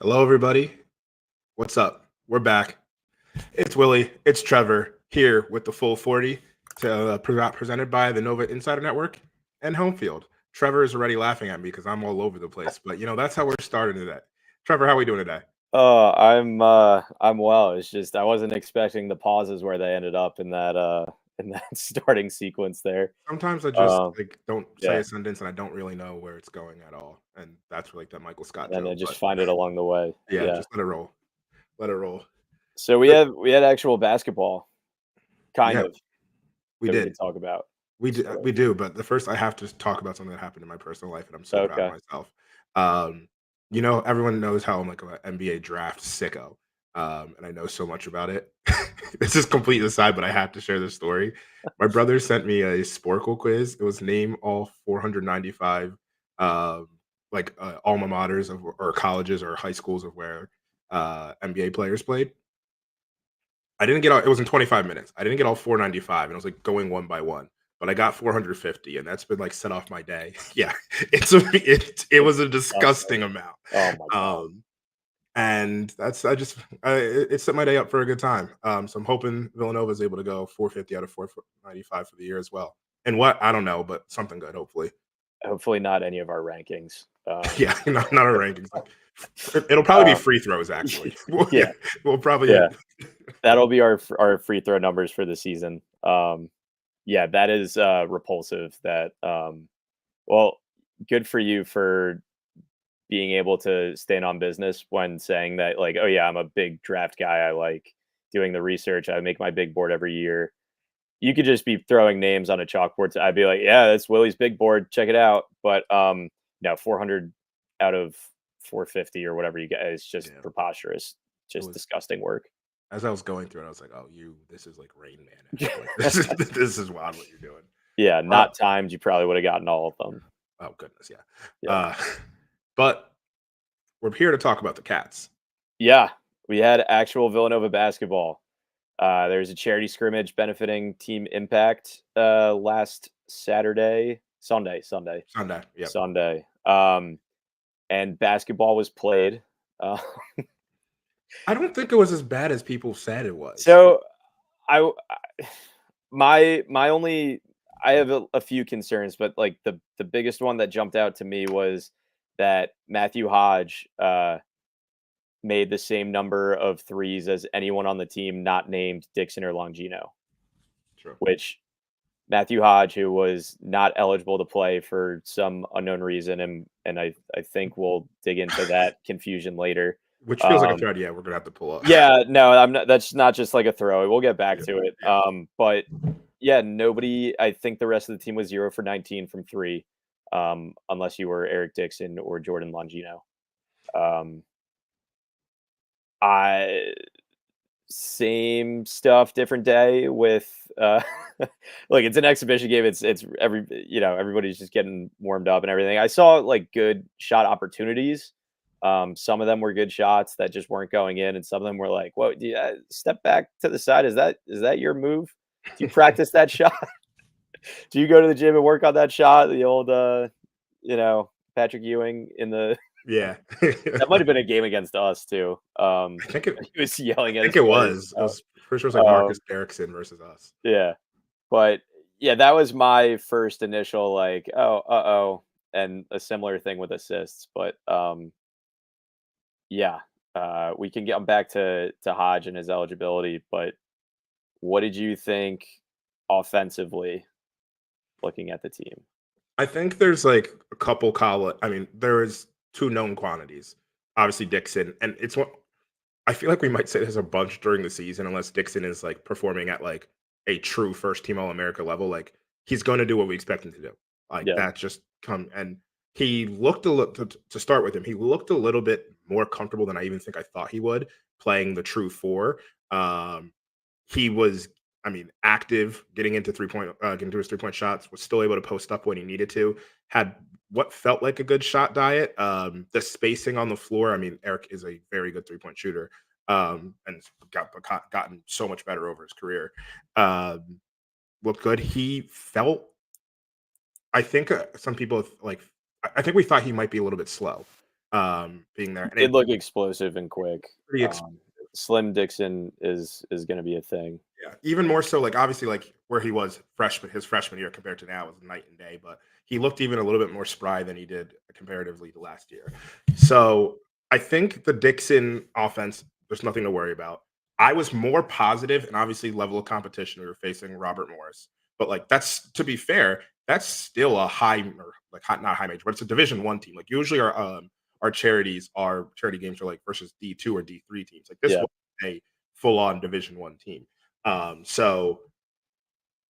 Hello, everybody. What's up? We're back. It's Willie. It's Trevor here with the full 40 presented by the Nova Insider Network and Homefield. Trevor is already laughing at me because I'm all over the place, but that's how we're starting today. Trevor, how are we doing today? I'm well. It's just I wasn't expecting the pauses where they ended up in that in that starting sequence there. Sometimes I just Um, don't say yeah, a sentence and I don't really know where it's going at all, and that's like that Michael Scott and joke. then just But find it along the way. yeah, Yeah. just let it roll. Let it roll. So we But have we had actual basketball, kind yeah, of, we that we did. could talk about. We do, Sort of. we do, but the first I have to talk about something that happened in my personal life, and I'm so proud of Okay. myself. Um, everyone knows how I'm like an NBA draft sicko, and I know so much about it. This is complete aside, but I have to share this story. My brother sent me a Sporkle quiz. It was name all 495 um, alma maters of or colleges or high schools of where NBA players played. I didn't get all it was in 25 minutes. I didn't get all 495, and I was, like, going one by one, but I got 450, and that's been, like, set off my day. Yeah, it It's was a disgusting. disgusting amount, Oh my god. um, and that's I just it set my day up for a good time, so I'm hoping Villanova is able to go 450 out of 495 for the year as well, and what? I don't know, but something good, hopefully. Hopefully not any of our rankings. Yeah, not a rankings, like, it'll probably be Um, free throws, actually. We'll yeah, we'll probably yeah. hit That'll be our free throw numbers for the season. Yeah, that is repulsive. Well, good for you for being able to stand on business when saying that, like, oh yeah, I'm a big draft guy. I like doing the research. I make my big board every year. You could just be throwing names on a chalkboard. I'd be like, yeah, that's Willie's big board. Check it out. But no, 400 out of 450 or whatever you get is just yeah, preposterous. it Just was disgusting work. as I was going through it, I was like, "Oh, this is like Rain Man-ish, like, this is wild what you're doing." Yeah, Uh, not timed. You probably would have gotten all of them. oh goodness, yeah. Yeah. Uh, but we're here to talk about the Cats. Yeah. We had actual Villanova basketball. There's a charity scrimmage benefiting Team Impact last Sunday. Sunday, yep. Sunday. And basketball was played. Uh, I don't think it was as bad as people said it was. so I my only I have a few concerns, but like the biggest one that jumped out to me was that Matthew Hodge made the same number of threes as anyone on the team not named Dixon or Longino, True. which Matthew Hodge, who was not eligible to play for some unknown reason, and I think we'll dig into that confusion later. Which feels like a Um, thread, yeah, we're gonna have to pull up. yeah, no, I'm not. That's not just like a throw. We'll get back Yeah, to it. yeah. But yeah, nobody. I think the rest of the team was 0 for 19 from three, unless you were Eric Dixon or Jordan Longino. Um, I Same stuff, different day with like it's an exhibition game. It's everybody's just getting warmed up and everything. I saw like good shot opportunities. Some of them were good shots that just weren't going in, and some of them were like, "Whoa, step back to the side. Is that your move? Do you practice that shot? Do you go to the gym and work on that shot? The old Patrick Ewing in the Yeah. that might have been a game against us too. I think it He was yelling I at think his it players. was. It was pretty sure it was like Marcus Um, Erickson versus us. yeah. But yeah, that was my first initial like, oh, uh-oh, and a similar thing with assists. But yeah, we can get back to Hodge and his eligibility. But what did you think offensively, looking at the team? I think there's like a couple college. I mean, there is two known quantities. Obviously Dixon, and it's what I feel like we might say there's a bunch during the season unless Dixon is like performing at like a true first team All America level. Like he's going to do what we expect him to do. Like Yeah, that just come and he looked a little to start with him. He looked a little bit more comfortable than I even think I thought he would playing the true four. Um, he was, I mean, active, getting to his 3-point shots, was still able to post up when he needed to, had what felt like a good shot diet. The spacing on the floor, I mean, Eric is a very good 3-point shooter, and gotten so much better over his career. Um, Looked good. He felt, I think some people like, I think we thought he might be a little bit slow. being there. He And did it look explosive and quick. pretty Slim Dixon is gonna be a thing. Yeah, even more so, like, obviously, like, where he was his freshman year compared to now was night and day, but he looked even a little bit more spry than he did comparatively to last year. So, I think the Dixon offense, there's nothing to worry about. I was more positive, and obviously level of competition, we were facing Robert Morris, but, like, that's to be fair, that's still a high or, like, hot not high major, but it's a Division I team. Like, usually our charity games are, like, versus D2 or D3 teams. Like, this Yeah. was a full-on Division I team. So,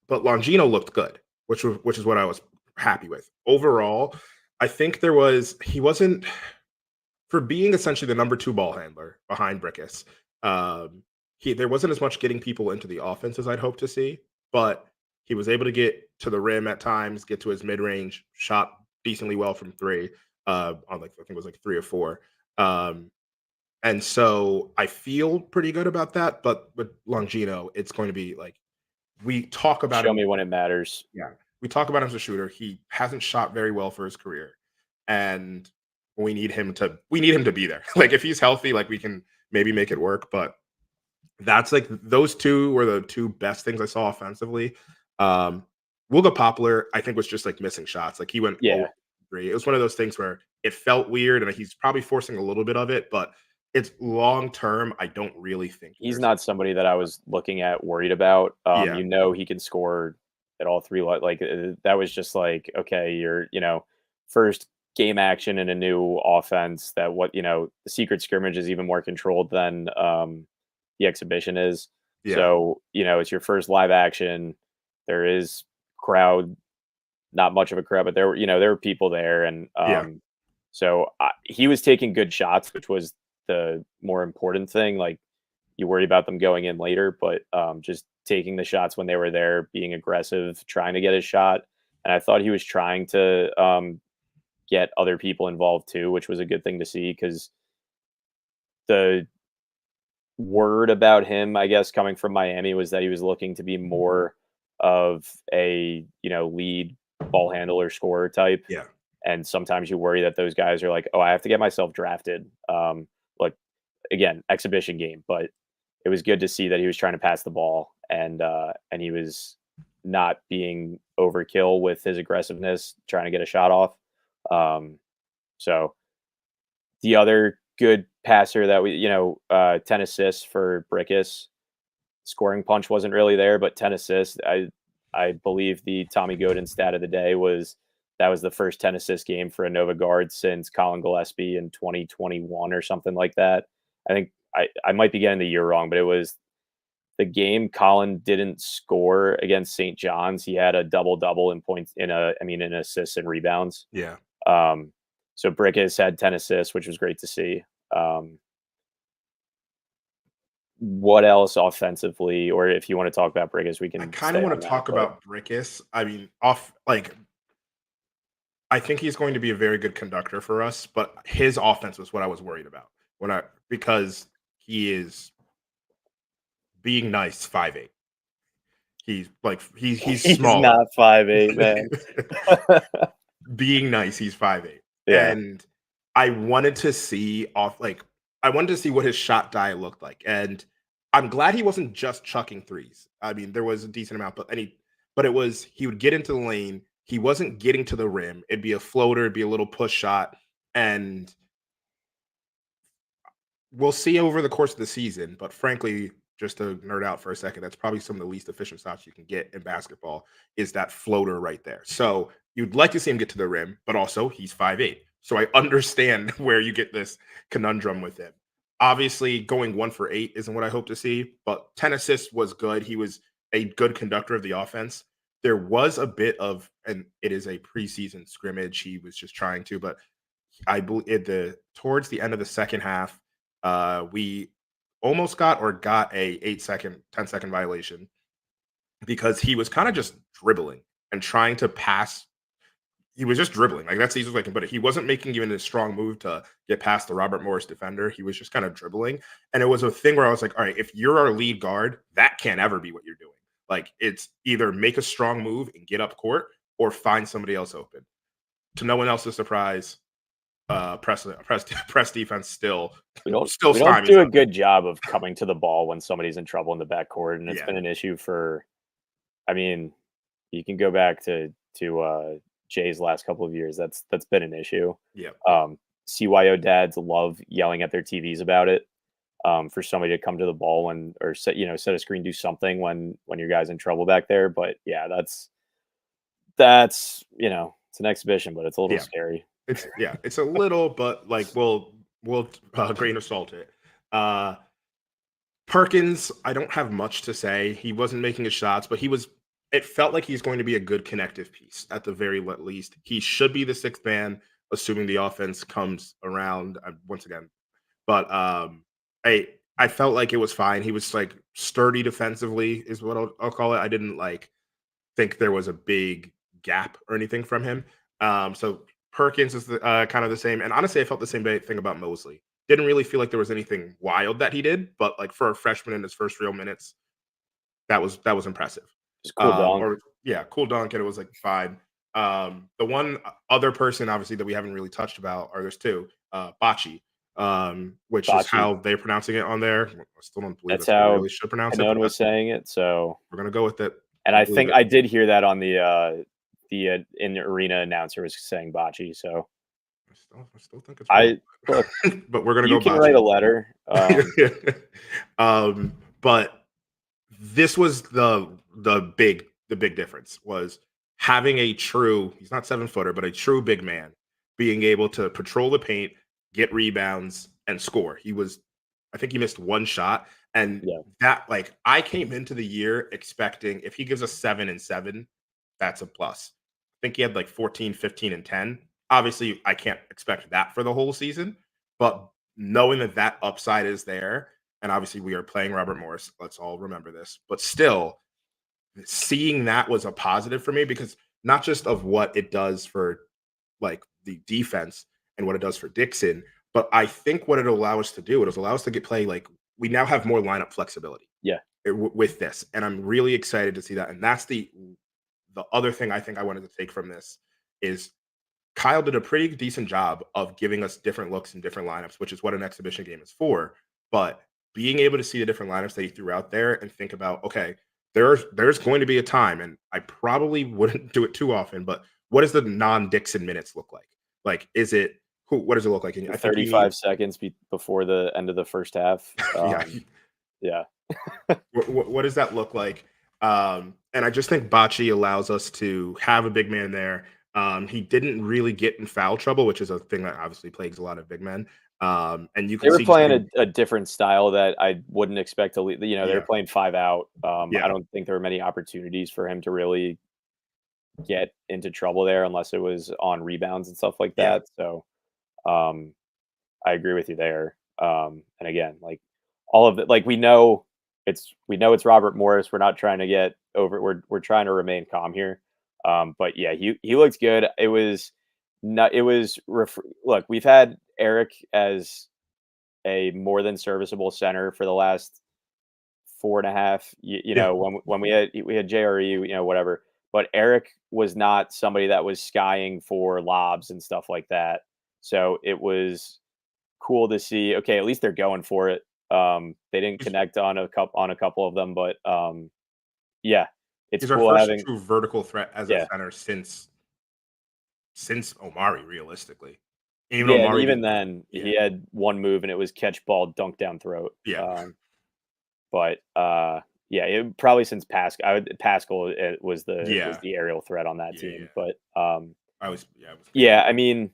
but Longino looked good, which is what I was happy with. Overall, I think he wasn't for being essentially the number 2 ball handler behind Brickus. Um, there wasn't as much getting people into the offense as I'd hoped to see, but he was able to get to the rim at times, get to his mid range, shot decently well from 3, on like I think it was like 3 or 4. Um, and so I feel pretty good about that. But with Longino, it's going to be like we talk about Show him. me when it matters. Yeah, we talk about him as a shooter. He hasn't shot very well for his career, and we need him to be there. Like if he's healthy, like we can maybe make it work. But that's like those two were the two best things I saw offensively. Um, Wooga Poplar, I think, was just like missing shots. Like he went Yeah. 0 3. It was one of those things where it felt weird, and he's probably forcing a little bit of it, but it's long term. I don't really think He's there's not somebody that I was looking at worried about. yeah, He can score at all three. That was just like, okay, first game action in a new offense. The secret scrimmage is even more controlled than the exhibition is. yeah, So it's your first live action. There is crowd, not much of a crowd, but there were people there, and yeah, he was taking good shots, which was the more important thing. Like you worry about them going in later, but just taking the shots when they were there, being aggressive, trying to get a shot. And I thought he was trying to get other people involved too, which was a good thing to see because the word about him, I guess, coming from Miami was that he was looking to be more of a lead ball handler scorer type. yeah. And sometimes you worry that those guys are like, oh, I have to get myself drafted. Like again, exhibition game, but it was good to see that he was trying to pass the ball and he was not being overkill with his aggressiveness, trying to get a shot off. Um, so the other good passer that 10 assists for Brickus. Scoring punch wasn't really there, but 10 assists. I believe the Tommy Godin stat of the day was that was the first 10 assist game for a Nova guard since Colin Gillespie in 2021 or something like that. I think I might be getting the year wrong, but it was the game Colin didn't score against St. John's. He had a double double in points in assists and rebounds. Yeah. Um, so Brickus had 10 assists, which was great to see. Um, what else offensively, or if you want to talk about Brickus, we I can kind of stay want on to that. talk But about Brickus. I mean, I think he's going to be a very good conductor for us, but his offense was what I was worried about because he is being nice 5'8". He's he's smaller. not 5'8", man. Being nice, he's 5'8". Yeah, And I wanted to see I wanted to see what his shot diet looked like. And I'm glad he wasn't just chucking threes. I mean, there was a decent amount, but he would get into the lane. He wasn't getting to the rim. It'd be a floater, it'd be a little push shot. And we'll see over the course of the season, but frankly, just to nerd out for a second, that's probably some of the least efficient shots you can get in basketball is that floater right there. So you'd like to see him get to the rim, but also he's 5'8". So I understand where you get this conundrum with him. Obviously, going 1 for 8 isn't what I hope to see, but 10 assists was good. He was a good conductor of the offense. There was a bit of, and it is a preseason scrimmage. He was just trying to, but I believe towards the end of the second half, we almost got a 8-second, 10-second violation because he was kind of just dribbling and trying to pass. He was just dribbling. Like that's the easiest way I can put it. He wasn't making even a strong move to get past the Robert Morris defender. He was just kind of dribbling. And it was a thing where I was like, all right, if you're our lead guard, that can't ever be what you're doing. Like it's either make a strong move and get up court or find somebody else open. To no one else's surprise, press defense still We don't still we don't stymies do a us. good job of coming to the ball when somebody's in trouble in the backcourt, and it's Yeah, been an issue for. I mean, you can go back to Jay's last couple of years. That's been an issue. yeah, CYO dads love yelling at their TVs about it. For somebody to come to the ball when or set a screen, do something when your guy's in trouble back there. But yeah, that's it's an exhibition, but it's a little yeah. scary. It's a little, but like we'll grain of salt it. Uh, Perkins, I don't have much to say. He wasn't making his shots, but he was. It felt like he's going to be a good connective piece at the very least. He should be the sixth man, assuming the offense comes around once again. But I felt like it was fine. He was like sturdy defensively, is what I'll call it. I didn't like think there was a big gap or anything from him. So Perkins is kind of the same. And honestly, I felt the same thing about Mosley. Didn't really feel like there was anything wild that he did, but like for a freshman in his first real minutes, that was impressive. Just cool dunk. Or yeah, cool dunk, and it was like fine. The one other person, obviously, that we haven't really touched about, or there's two, Bachi, which is Bocce. how they're pronouncing it on there. I still don't believe That's that's how they how really should pronounce it, but Canon was saying it. So, we're gonna go with it. and I I believe think it. I did hear that on the in the arena announcer was saying bocce. So I still think it's wrong, I look, but we're gonna you go can write Bachi. a letter. But this was the big difference was having a true, he's not 7 footer, but a true big man being able to patrol the paint, get rebounds, and score. I think he missed one shot. And Yeah, that, like, I came into the year expecting if he gives us 7 and 7, that's a plus. I think he had like 14, 15, and 10. Obviously, I can't expect that for the whole season, but knowing that that upside is there, and obviously we are playing Robert Morris, let's all remember this, but still, seeing that was a positive for me because not just of what it does for like the defense and what it does for Dixon, but I think what it'll allow us to do, it'll allow us to get play like we now have more lineup flexibility yeah. with this, and I'm really excited to see that. And that's the other thing I think I wanted to take from this is Kyle did a pretty decent job of giving us different looks and different lineups, which is what an exhibition game is for. But being able to see the different lineups that he threw out there and think about, okay, there's going to be a time, and I probably wouldn't do it too often, but what does the non-Dixon minutes look like? Like, is it who? What does it look like? And I think you need, 35 seconds before the end of the first half. yeah, Yeah, what does that look like? And I just think Bocce allows us to have a big man there. He didn't really get in foul trouble, which is a thing that obviously plagues a lot of big men. And you they can were see just playing getting, a different style that I wouldn't expect to lead. They were yeah, playing 5 out. I yeah, don't think there were many opportunities for him to really get into trouble there unless it was on rebounds and stuff like yeah. that. So um, I agree with you there. And again, like all of it, like we know it's Robert Morris. We're not trying to get over. We're trying to remain calm here. But yeah, he looked good. It was not. It was look. We've had Eric as a more than serviceable center for the last 4.5. Yeah. When we had JRE, whatever. But Eric was not somebody that was skying for lobs and stuff like that. So it was cool to see. Okay, at least they're going for it. They didn't He's connect on a couple of them, but yeah, it's he's our cool first having. true vertical threat as a Yeah, center since Omari, realistically. Even yeah, and Omari even did, then, yeah, he had one move, and it was catch ball, dunk down throat. yeah, But yeah, probably since Pascal was the was yeah, the aerial threat on that yeah, team. yeah. But I was thinking yeah, that. I mean,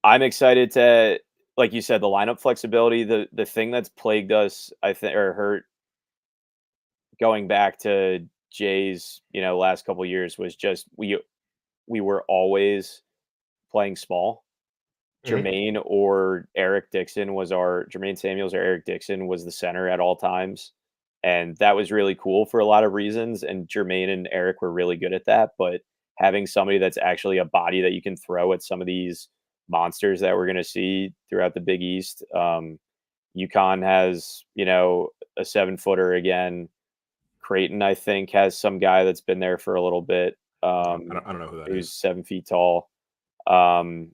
I'm excited to, like you said, the lineup flexibility. The thing that's plagued us, I think, or hurt going back to Jay's, last couple years was just we were always playing small. Mhm. Jermaine Samuels or Eric Dixon was the center at all times. And that was really cool for a lot of reasons. And Jermaine and Eric were really good at that. But having somebody that's actually a body that you can throw at some of these monsters that we're going to see throughout the Big East. UConn has, a 7 footer again. Creighton, I think, has some guy that's been there for a little bit, I don't know who that who's is. 7 feet tall. Um,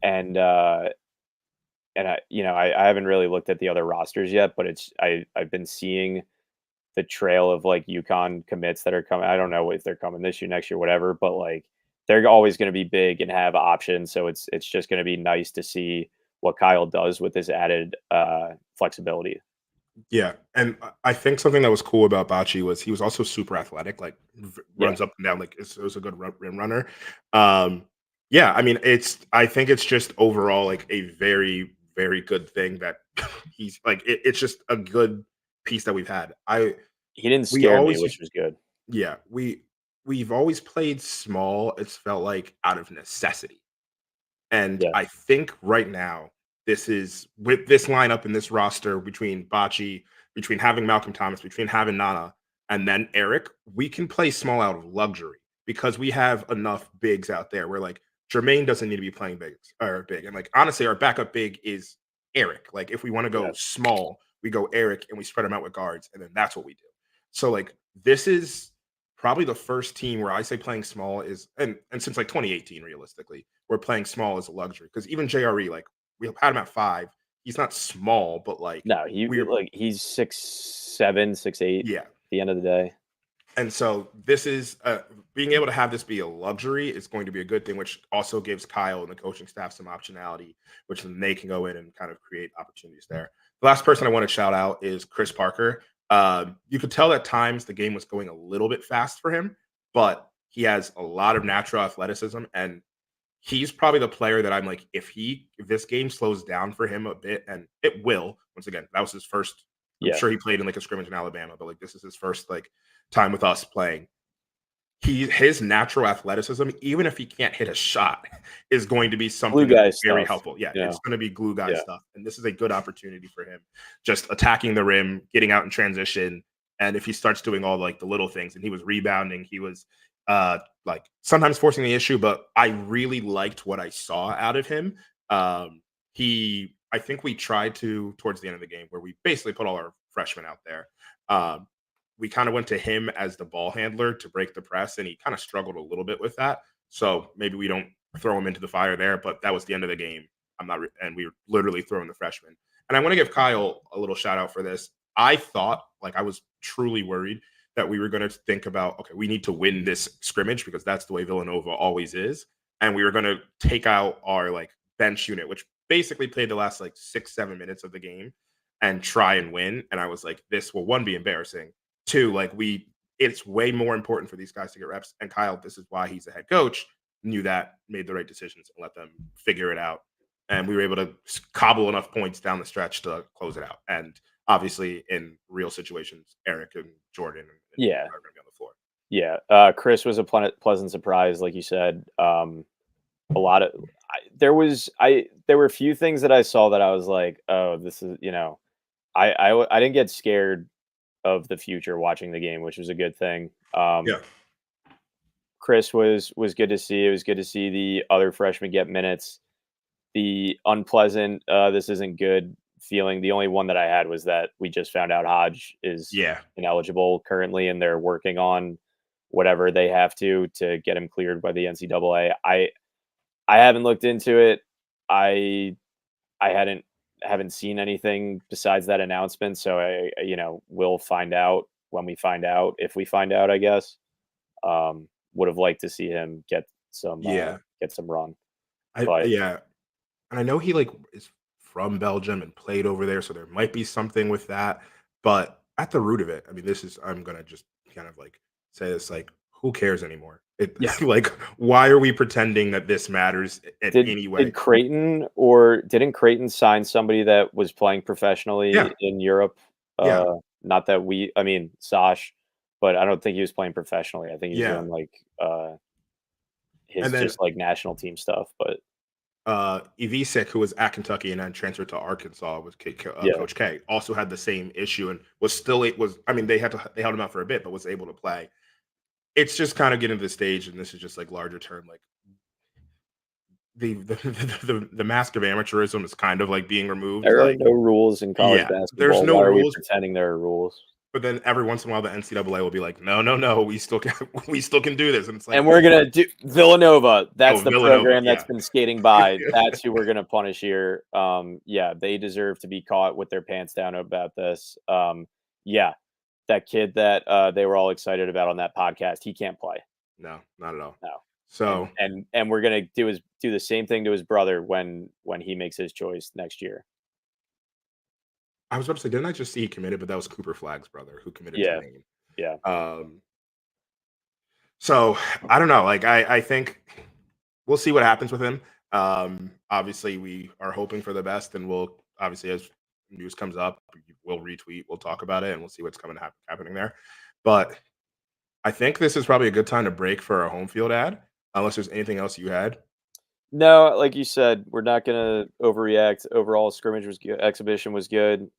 and I haven't really looked at the other rosters yet, but I've been seeing the trail of like UConn commits that are coming. I don't know if they're coming this year, next year, whatever, but like they're always going to be big and have options. So it's just going to be nice to see what Kyle does with his added flexibility. Yeah, and I think something that was cool about Bocce was he was also super athletic, like, Yeah, runs up and down, like, it was a good rim runner. Um, yeah, I mean, I think it's just overall, like, a very, very good thing that he's like, it's just a good piece that we've had. I he didn't we scare me, always which used was good. yeah, we've always played small, it's felt like out of necessity. And Yeah, I think right now, this is with this lineup and this roster between Bocce, between having Malcolm Thomas, between having Nana, and then Eric, we can play small out of luxury because we have enough bigs out there where like Jermaine doesn't need to be playing big or big. And like honestly, our backup big is Eric. Like if we want to go yeah, small, we go Eric and we spread them out with guards, and then that's what we do. So like this is probably the first team where I say playing small is and since like 2018, realistically, we're playing small as a luxury because even JRE, like we had him at 5. He's not small, but like no, we're he's 6'7", 6'8" yeah. at the end of the day. And so this is being able to have this be a luxury is going to be a good thing, which also gives Kyle and the coaching staff some optionality, which then they can go in and kind of create opportunities there. The last person I want to shout out is Chris Parker. You could tell at times the game was going a little bit fast for him, but he has a lot of natural athleticism, and he's probably the player that I'm like, if this game slows down for him a bit, and it will, once again, that was his first. I'm Yeah, sure he played in like a scrimmage in Alabama, but like this is his first like time with us playing. His natural athleticism, even if he can't hit a shot, is going to be glue something that's guy very stuff. helpful. Yeah, You it's know, going to be glue guy yeah, stuff, and this is a good opportunity for him, just attacking the rim, getting out in transition, and if he starts doing all like the little things, and he was rebounding, he was like sometimes forcing the issue, but I really liked what I saw out of him. I think we tried to towards the end of the game where we basically put all our freshmen out there. Um, we kind of went to him as the ball handler to break the press, and he kind of struggled a little bit with that. So maybe we don't throw him into the fire there, but that was the end of the game. And we were literally throwing the freshman. And I want to give Kyle a little shout out for this. I thought, like, I was truly worried that we were going to think about, okay, we need to win this scrimmage because that's the way Villanova always is. And we were going to take out our like bench unit, which basically played the last like 6, 7 minutes of the game and try and win. And I was like, this will one be embarrassing. Two, like it's way more important for these guys to get reps. And Kyle, this is why he's a head coach, knew that, made the right decisions, and let them figure it out. And we were able to cobble enough points down the stretch to close it out. And obviously, in real situations, Eric and Jordan and yeah, are going to be on the floor. yeah. Chris was a pleasant surprise, like you said. A lot of there were a few things that I saw that I was like, oh, this is I didn't get scared of the future watching the game, which was a good thing. Yeah, Chris was good to see. It was good to see the other freshmen get minutes. The unpleasant, this isn't good feeling. The only one that I had was that we just found out Hodge is yeah, ineligible currently, and they're working on whatever they have to get him cleared by the NCAA. I haven't looked into it. I I haven't seen anything besides that announcement, so we'll find out when we find out, if we find out, I guess. Would have liked to see him yeah. get some run, I but yeah, and I know he like is from Belgium and played over there, so there might be something with that. But at the root of it, I mean, this is I'm gonna just kind of like say this like, who cares anymore? It yeah. like, why are we pretending that this matters in Did any did way? Creighton or didn't Creighton sign somebody that was playing Yeah, professionally in Europe? yeah, Not that I mean, Sash, but I don't think he was playing professionally. I think he was yeah. doing like And his then just like national team stuff. But Ivisek, who was at Kentucky and then transferred to Arkansas with yeah, Coach K, also had the same issue and was still it was. I mean, they held him out for a bit, but was able to play. It's just kind of getting to the stage, and this is just like larger term, like the mask of amateurism is kind of like being removed. there are Like, no rules in college yeah, there's basketball. no Why are we rules. pretending there are rules? but then every once in a while the NCAA will be like, no, no, no, we still can we still can do this, and it's like, And we're gonna do Villanova. That's oh, the Villanova, program that's yeah. been skating by. That's who we're gonna punish here. Yeah, they deserve to be caught with their pants down about this. Yeah, that kid that they were all excited about on that podcast, he can't play. No, not at all. No. So And we're gonna do the same thing to his brother when he makes his choice next year. I was about to say, didn't I just see he committed? But that was Cooper Flagg's brother who committed to Yeah, Maine. yeah. Um, so I don't know. Like I think we'll see what happens with him. Obviously, we are hoping for the best, and we'll obviously as news comes up, we'll retweet, we'll talk about it, and we'll see what's coming happening there. But I think this is probably a good time to break for a home field ad, unless there's anything else you had. No, like you said, we're not gonna overreact. Overall, scrimmage was good. Exhibition was good.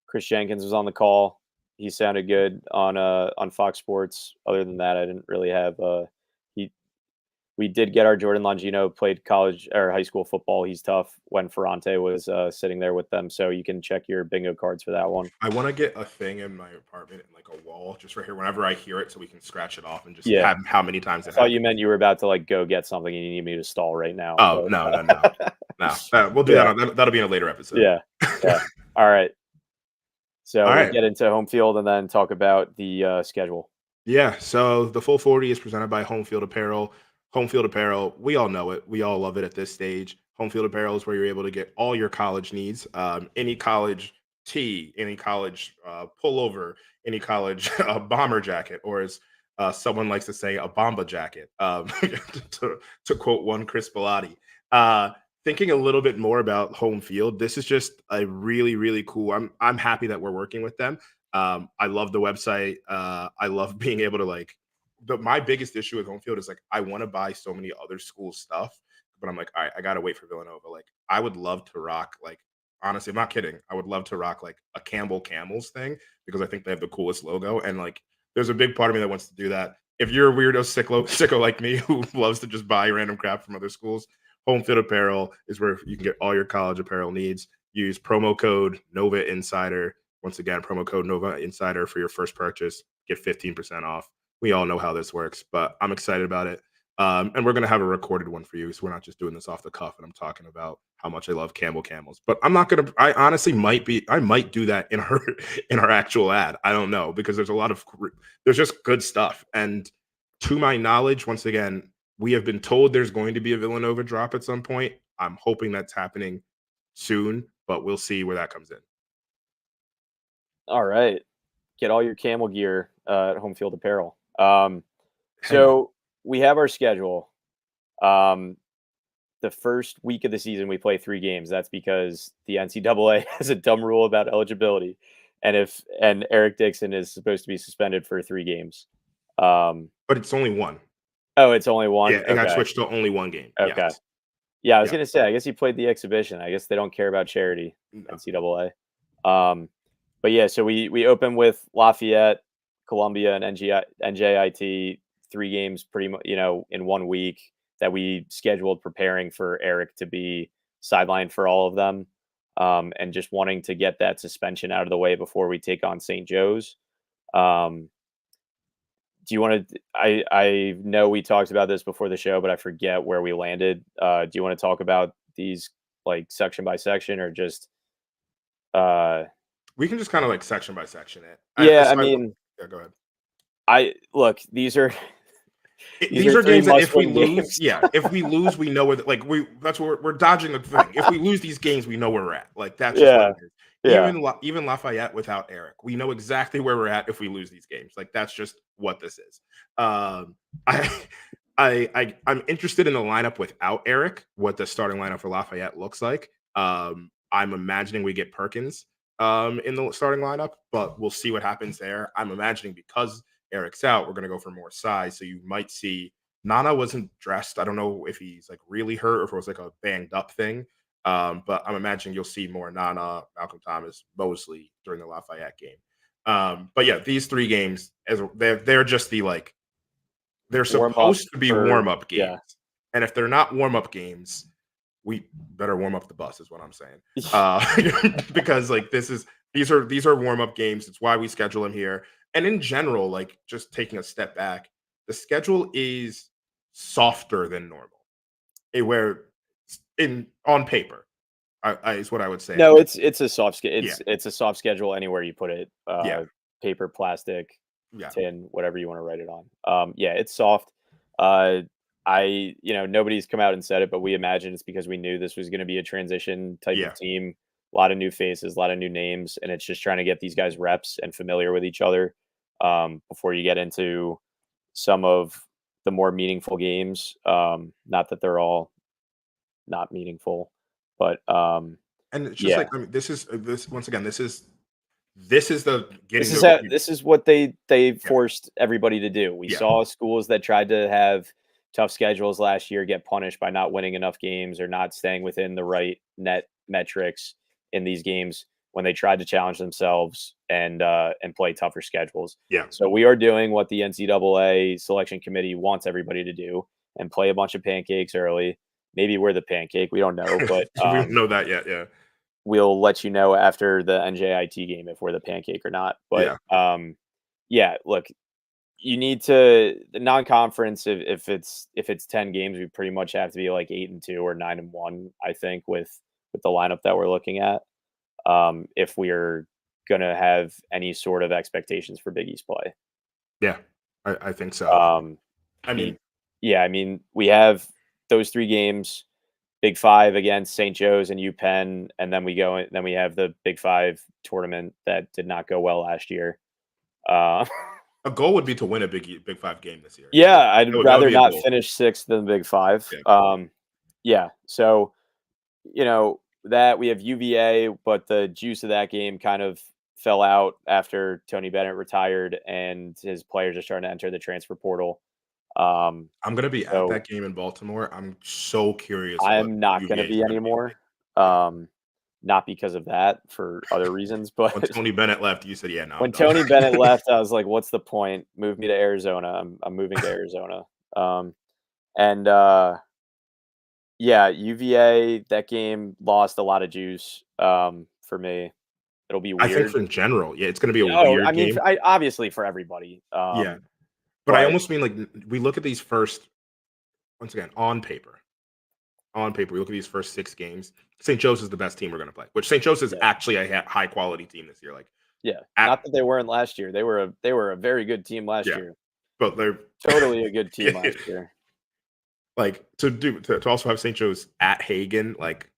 Chris Jenkins was on the call. He sounded good on Fox Sports. Other than that, I didn't really have he we did get our Jordan Longino played college or high school football. He's tough when Ferrante was sitting there with them. So you can check your bingo cards for that one. I want to get a thing in my apartment, in like a wall, just right here. Whenever I hear it, so we can scratch it off and just Yeah. have how many times I it thought happened. you meant you were about to like go get something and you need me to stall right now. Oh But, no, no, no, no. We'll do yeah, that'll be in a later episode. yeah, yeah. All right. So All we'll right. get into home field and then talk about the schedule. Yeah. So the full 40 is presented by Home Field Apparel. Home Field Apparel, we all know it. We all love it at this stage. Home Field Apparel is where you're able to get all your college needs. Any college tee, any college pullover, any college bomber jacket, or as someone likes to say, a bomba jacket, to quote one Chris Bellotti. Thinking a little bit more about Home Field, this is just a really, really cool. I'm happy that we're working with them. I love the website. I love being able to like. My biggest issue with Home Field is like I want to buy so many other school stuff, but I'm like, all right, I gotta wait for Villanova. Like I would love to rock like honestly, I'm not kidding. I would love to rock like a Campbell Camels thing because I think they have the coolest logo. And like there's a big part of me that wants to do that. If you're a weirdo sicko like me who loves to just buy random crap from other schools, Home Field Apparel is where you can get all your college apparel needs. Use promo code Nova Insider. Once again, promo code Nova Insider for your first purchase. Get 15% off. We all know how this works, but I'm excited about it. And we're going to have a recorded one for you. So we're not just doing this off the cuff. And I'm talking about how much I love Campbell Camels, but I'm not going to, I honestly I might do that in our actual ad. I don't know because there's just good stuff. And to my knowledge, once again, we have been told there's going to be a Villanova drop at some point. I'm hoping that's happening soon, but we'll see where that comes in. All right. Get all your camel gear at Home Field Apparel. Hey, So we have our schedule. The first week of the season, we play 3 games. That's because the NCAA has a dumb rule about eligibility, and Eric Dixon is supposed to be suspended for 3 games. but it's only one. Oh, it's only one. Yeah, and I Okay. switched to only one game. Okay. Yes. Yeah, I was Yeah. gonna say. I guess he played the exhibition. I guess they don't care about charity. No. NCAA. But yeah, so we open with Lafayette, Columbia, and NJIT. 3 games, pretty much, in 1 week that we scheduled, preparing for Eric to be sidelined for all of them, and just wanting to get that suspension out of the way before we take on St. Joe's. Do you want to? I know we talked about this before the show, but I forget where we landed. Do you want to talk about these like section by section, or just? We can just kind of like section by section it. Yeah, I mean, yeah, go ahead. These are These are 3 games that if we must-win lose, games. yeah, if we lose, we know where that's where we're dodging the thing. If we lose these games, we know where we're at. Like that's just what Yeah, it is. yeah. Even Lafayette without Eric, we know exactly where we're at if we lose these games. Like that's just what this is. I I'm interested in the lineup without Eric, what the starting lineup for Lafayette looks like. I'm imagining we get Perkins in the starting lineup, but we'll see what happens there. I'm imagining because Eric's out, we're going to go for more size. So you might see Nana wasn't dressed. I don't know if he's like really hurt or if it was like a banged up thing. But I'm imagining you'll see more Nana, Malcolm Thomas, Mosley during the Lafayette game. But yeah, these 3 games, as they're just the like they're supposed to be warm up games. Yeah. And if they're not warm up games, we better warm up the bus, is what I'm saying. Because like this is these are warm-up games. It's why we schedule them here. And in general, like, just taking a step back, the schedule is softer than normal. Where in on paper, is what I would say. No, it's a soft Yeah, it's a soft schedule anywhere you put it. yeah, Paper, plastic, yeah, tin, whatever you want to write it on. Yeah, it's soft. Uh, nobody's come out and said it, but we imagine it's because we knew this was going to be a transition type of yeah, team. A lot of new faces, a lot of new names, and it's just trying to get these guys reps and familiar with each other before you get into some of the more meaningful games. Not that they're all not meaningful, but and it's just yeah, like, I mean, this once again, this is the getting to this is what they yeah, forced everybody to do. We yeah, saw schools that tried to have tough schedules last year get punished by not winning enough games or not staying within the right net metrics in these games when they tried to challenge themselves and play tougher schedules. yeah. So we are doing what the NCAA selection committee wants everybody to do and play a bunch of pancakes early. Maybe we're the pancake, we don't know, but We don't know that yet, yeah, we'll let you know after the NJIT game if we're the pancake or not. But yeah, yeah, look, you need to the non-conference if it's 10 games, we pretty much have to be like 8-2 or 9-1, I think, with the lineup that we're looking at. If we're gonna have any sort of expectations for Big East play. yeah. I think so. Um I be mean, yeah, I mean, we have those 3 games. Big Five against St. Joe's and UPenn, and then then we have the Big Five tournament that did not go well last year. Uh, a goal would be to win a Big Five game this year. yeah, That I'd would rather be a not goal. finish sixth than Big Five. Yeah, Yeah, so that we have UVA, but the juice of that game kind of fell out after Tony Bennett retired and his players are starting to enter the transfer portal. I'm gonna be at So that game in Baltimore. I'm so curious what I'm not going to UVA is be gonna be like. anymore. Yeah. Not because of that, for other reasons, but When Tony Bennett left, you said, "Yeah, no, I'm when done." Tony Bennett left, I was like, "What's the point? Move me to Arizona. I'm moving to Arizona." Um, and yeah, UVA, that game lost a lot of juice for me. It'll be I think weird. for in general, yeah, it's gonna be a Oh, I weird mean, game. obviously for everybody. Yeah, but I But almost mean, like, we look at these first once again, on paper, we look at these first 6 games. St. Joe's is the best team we're gonna play, which St. Joe's is yeah, actually a high quality team this year, like, yeah. at Not that they weren't last year. They were a very good team last yeah, year. but they're Totally a good team yeah, last year. like, to also have St. Joe's at Hagen, like,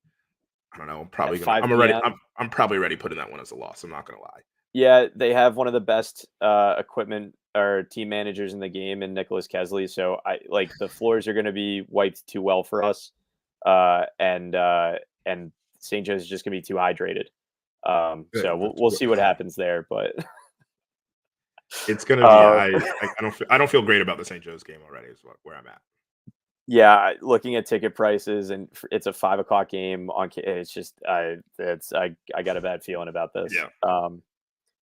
I don't know, At 5 I'm p.m. I'm probably already putting that one as a loss, I'm not gonna lie. Yeah, they have one of the best equipment or team managers in the game in Nicholas Kesley. So I like the floors are going to be wiped too well for us, and St. Joe's is just going to be too hydrated. So we'll see what happens there, but It's gonna be uh, I don't feel great about the St. Joe's game already is where I'm at. yeah, looking at ticket prices and it's a 5 o'clock game on. It's just I got a bad feeling about this. Yeah.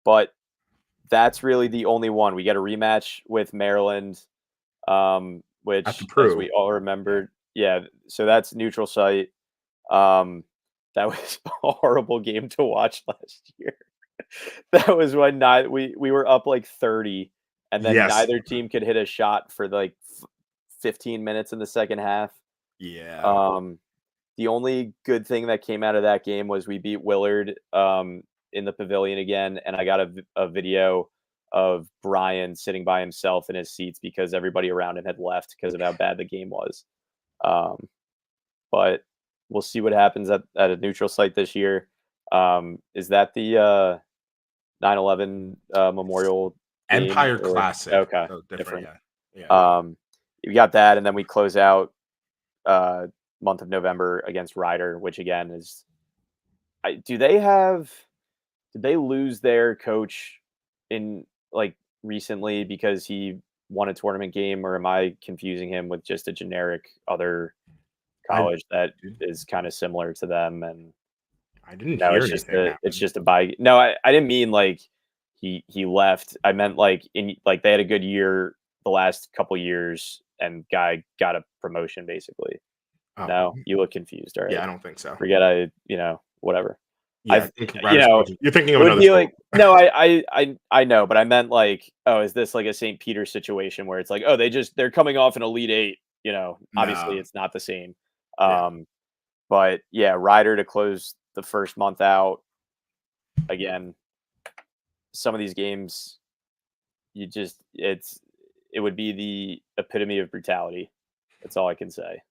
But that's really the only one. We get a rematch with Maryland, At the which, as Prue. we all Yeah. remembered, yeah. So that's neutral site. That was a horrible game to watch last year. That was when we were up like 30, and then Yes. neither team could hit a shot for like 15 minutes in the second half. Yeah. Um, the only good thing that came out of that game was we beat Willard in the pavilion again, and I got a video of Brian sitting by himself in his seats because everybody around him had left because of how bad the game was. Um, but we'll see what happens at a neutral site this year. Is that the 9/11 memorial game? Empire Or Classic. okay, So different, different. yeah. Yeah. Um, we got that, and then we close out uh, month of November against Ryder, which again is do they have did they lose their coach in like recently because he won a tournament game, or am I confusing him with just a generic other I college that is kind of similar to them? And I didn't no, hear anything it's happen. just a buy. No, I didn't mean like he left. I meant like they had a good year the last couple years and guy got a promotion basically. Oh, No, you look confused. All yeah, right. I don't think so. Forget whatever. Yeah, I I've think you Ryder's know, coaching. You're thinking it of would another be school. like no, I know, but I meant like, oh, is this like a St. Peter situation where it's like, oh, they're coming off an Elite 8, obviously No. it's not the same. Yeah. Um, but yeah, Ryder to close the first month out again, some of these games you just it would be the epitome of brutality. That's all I can say.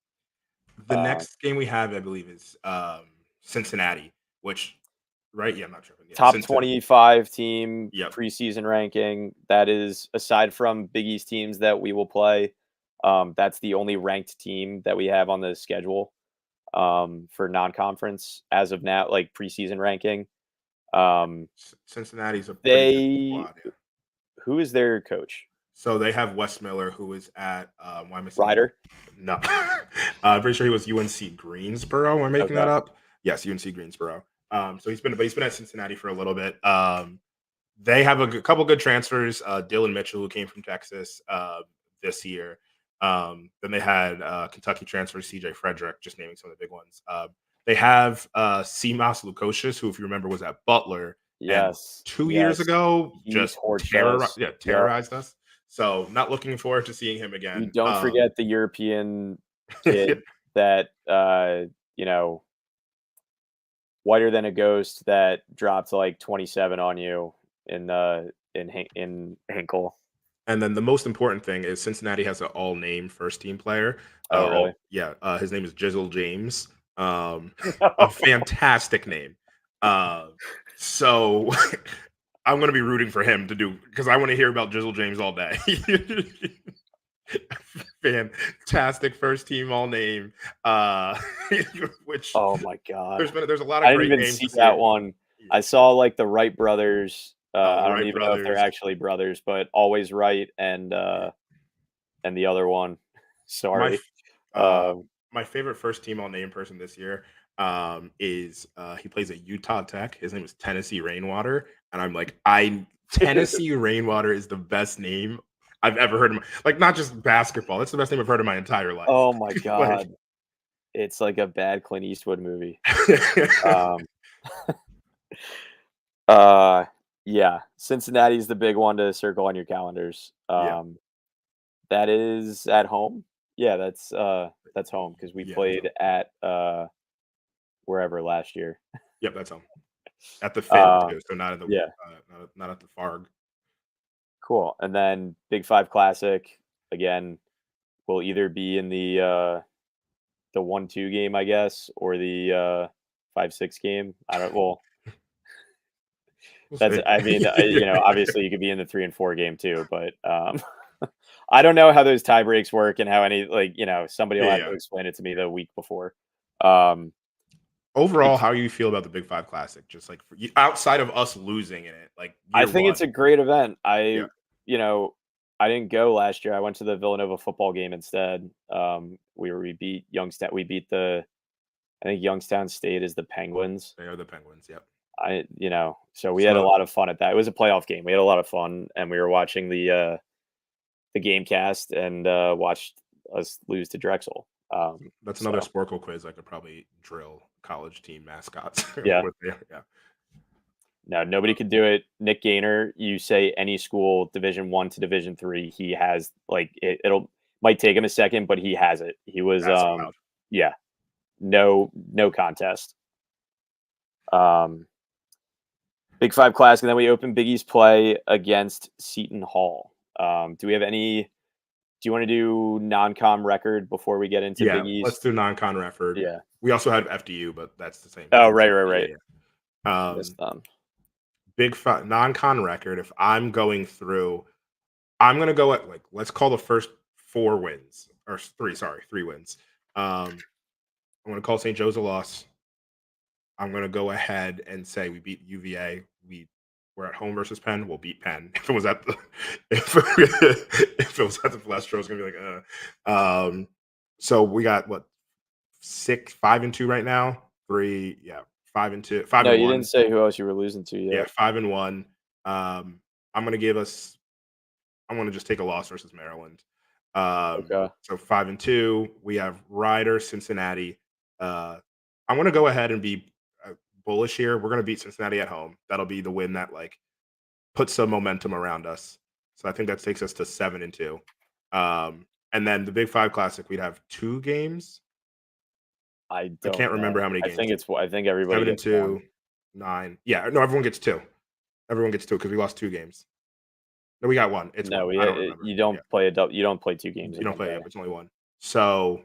The Uh, next game we have, I believe, is Cincinnati, which right? Yeah, I'm not tripping. Yeah, top Cincinnati. 25 team Yep. preseason ranking. That is aside from Big East teams that we will play. That's the only ranked team that we have on the schedule for non-conference as of now, like preseason ranking. Um, Cincinnati's a pretty good they squad. Yeah. who is their coach? So they have Wes Miller, who is at why am I saying Ryder. no? I'm pretty sure he was UNC Greensboro. Am I making that Okay. up? Yes, UNC Greensboro. So he's been at Cincinnati for a little bit. They have a couple good transfers. Dylan Mitchell, who came from Texas this year. Then they had Kentucky transfer CJ Frederick, just naming some of the big ones. They have Seamus Lukosius, who, if you remember, was at Butler and Yes. 2 years Yes. ago He just torched us. Yep. terrorized us. So not looking forward to seeing him You again. don't forget the European kid that you know, whiter than a ghost that dropped like 27 on you in Hinkle. And then the most important thing is Cincinnati has an all-name first-team player. Oh, really? His name is Jizzle James. A No. fantastic name. Uh, so I'm going to be rooting for him to do because I want to hear about Jizzle James all day. Fantastic first-team all-name. Uh, which Oh my god. there's a lot of I didn't great even names see this that year. one. Yeah, I saw like the Wright brothers. I the don't Wright even know if they're brothers. actually brothers, but Always Right Yeah. and the other one. My Sorry. f- uh, Um, my favorite first team all name person this year is he plays at Utah Tech. His name is Tennessee Rainwater, and I'm like, I dude. Tennessee Rainwater is the best name I've ever heard. Like not just basketball, it's the best name I've heard in my entire life. Oh my Like, god. It's like a bad Clint Eastwood movie. Um, uh, yeah, Cincinnati's the big one to circle on your calendars. yeah, That is at home. Yeah, that's home because we yeah, that's played at wherever last year. yep, that's home at the Fib Uh, too. So not in the yeah, not at the Farg. cool. And then Big Five Classic again will either be in the 1-2 game, I guess, or the 5-6 game. I don't. Well, We'll that's. see. I mean, obviously you could be in the 3 and 4 game too, but I don't know how those tie breaks work and how any somebody will Yeah, have to yeah. explain it to me the week before. Um, Overall, it's how do you feel about the Big Five Classic? Just like outside of us losing in it, like I year think it's one. a great event. Yeah. You know, I didn't go last year. I went to the Villanova football game instead. We beat Youngstown. We beat I think Youngstown State is the Penguins. They are the Penguins. Yep. So we had a So lot of fun at that. It was a playoff game. We had a lot of fun, and we were watching the game cast and watched us lose to Drexel. that's another So Sporkle quiz. I could probably drill college team mascots. yeah, Yeah. no, nobody could do it. Nick Gaynor, you say any school Division 1 to Division 3, he has like it'll might take him a second, but he has it. He was That's wild. yeah, no contest. Um Big Five Classic, and then we open Big East play against Seton Hall. Do we have any do you want to do non-com record before we get into Yeah. Big Let's East? do non-con record. Yeah. We also had FDU, but that's the same Oh, thing. right, right, Yeah. right. Yeah. Missed them. Big five non-con record. If I'm going through, I'm gonna go at like let's call the first 4 wins or three. Sorry, 3 wins. I'm gonna call St. Joe's a loss. I'm gonna go ahead and say we beat UVA. We're at home versus Penn. We'll beat Penn. If it was at the if it was at the Palestro, it's gonna be like so we got what 5-2 right now. 5-2, five No, and you didn't one. say who else you were losing to Yeah, yet. 5-1. I'm gonna give us. I'm gonna just take a loss versus Maryland. Okay. So 5-2. We have Ryder, Cincinnati. Uh, I'm gonna go ahead and be bullish here. We're gonna beat Cincinnati at home. That'll be the win that like puts some momentum around us. So I think that takes us to 7-2. And then the Big Five Classic, we'd have 2 games. I I don't can't remember know. how many games. I think everybody Seven and gets one. two, 9. Yeah, no, everyone gets 2. Everyone gets 2 because we lost 2 games. No, we got 1. It's No, 1. I don't remember. you Yeah, don't play you don't play 2 games you in don't 1 play day. it. It's only 1. So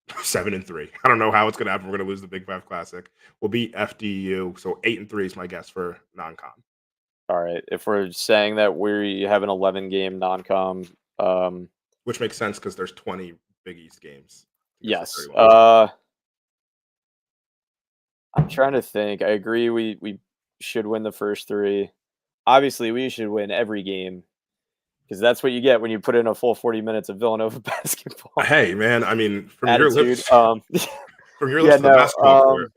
7-3. I don't know how it's gonna happen. We're gonna lose the Big Five Classic. We'll beat FDU. So 8-3 is my guess for non-con. All right. If we're saying that we have an 11 game non-com, Which makes sense because there's 20 Big East games. I guess it's yes. 31. I'm trying to think. I agree we should win the first 3. Obviously, we should win every game because that's what you get when you put in a full 40 minutes of Villanova basketball Hey, man, I mean, from your attitude. lips from your lips Yeah, to the no. basketball court.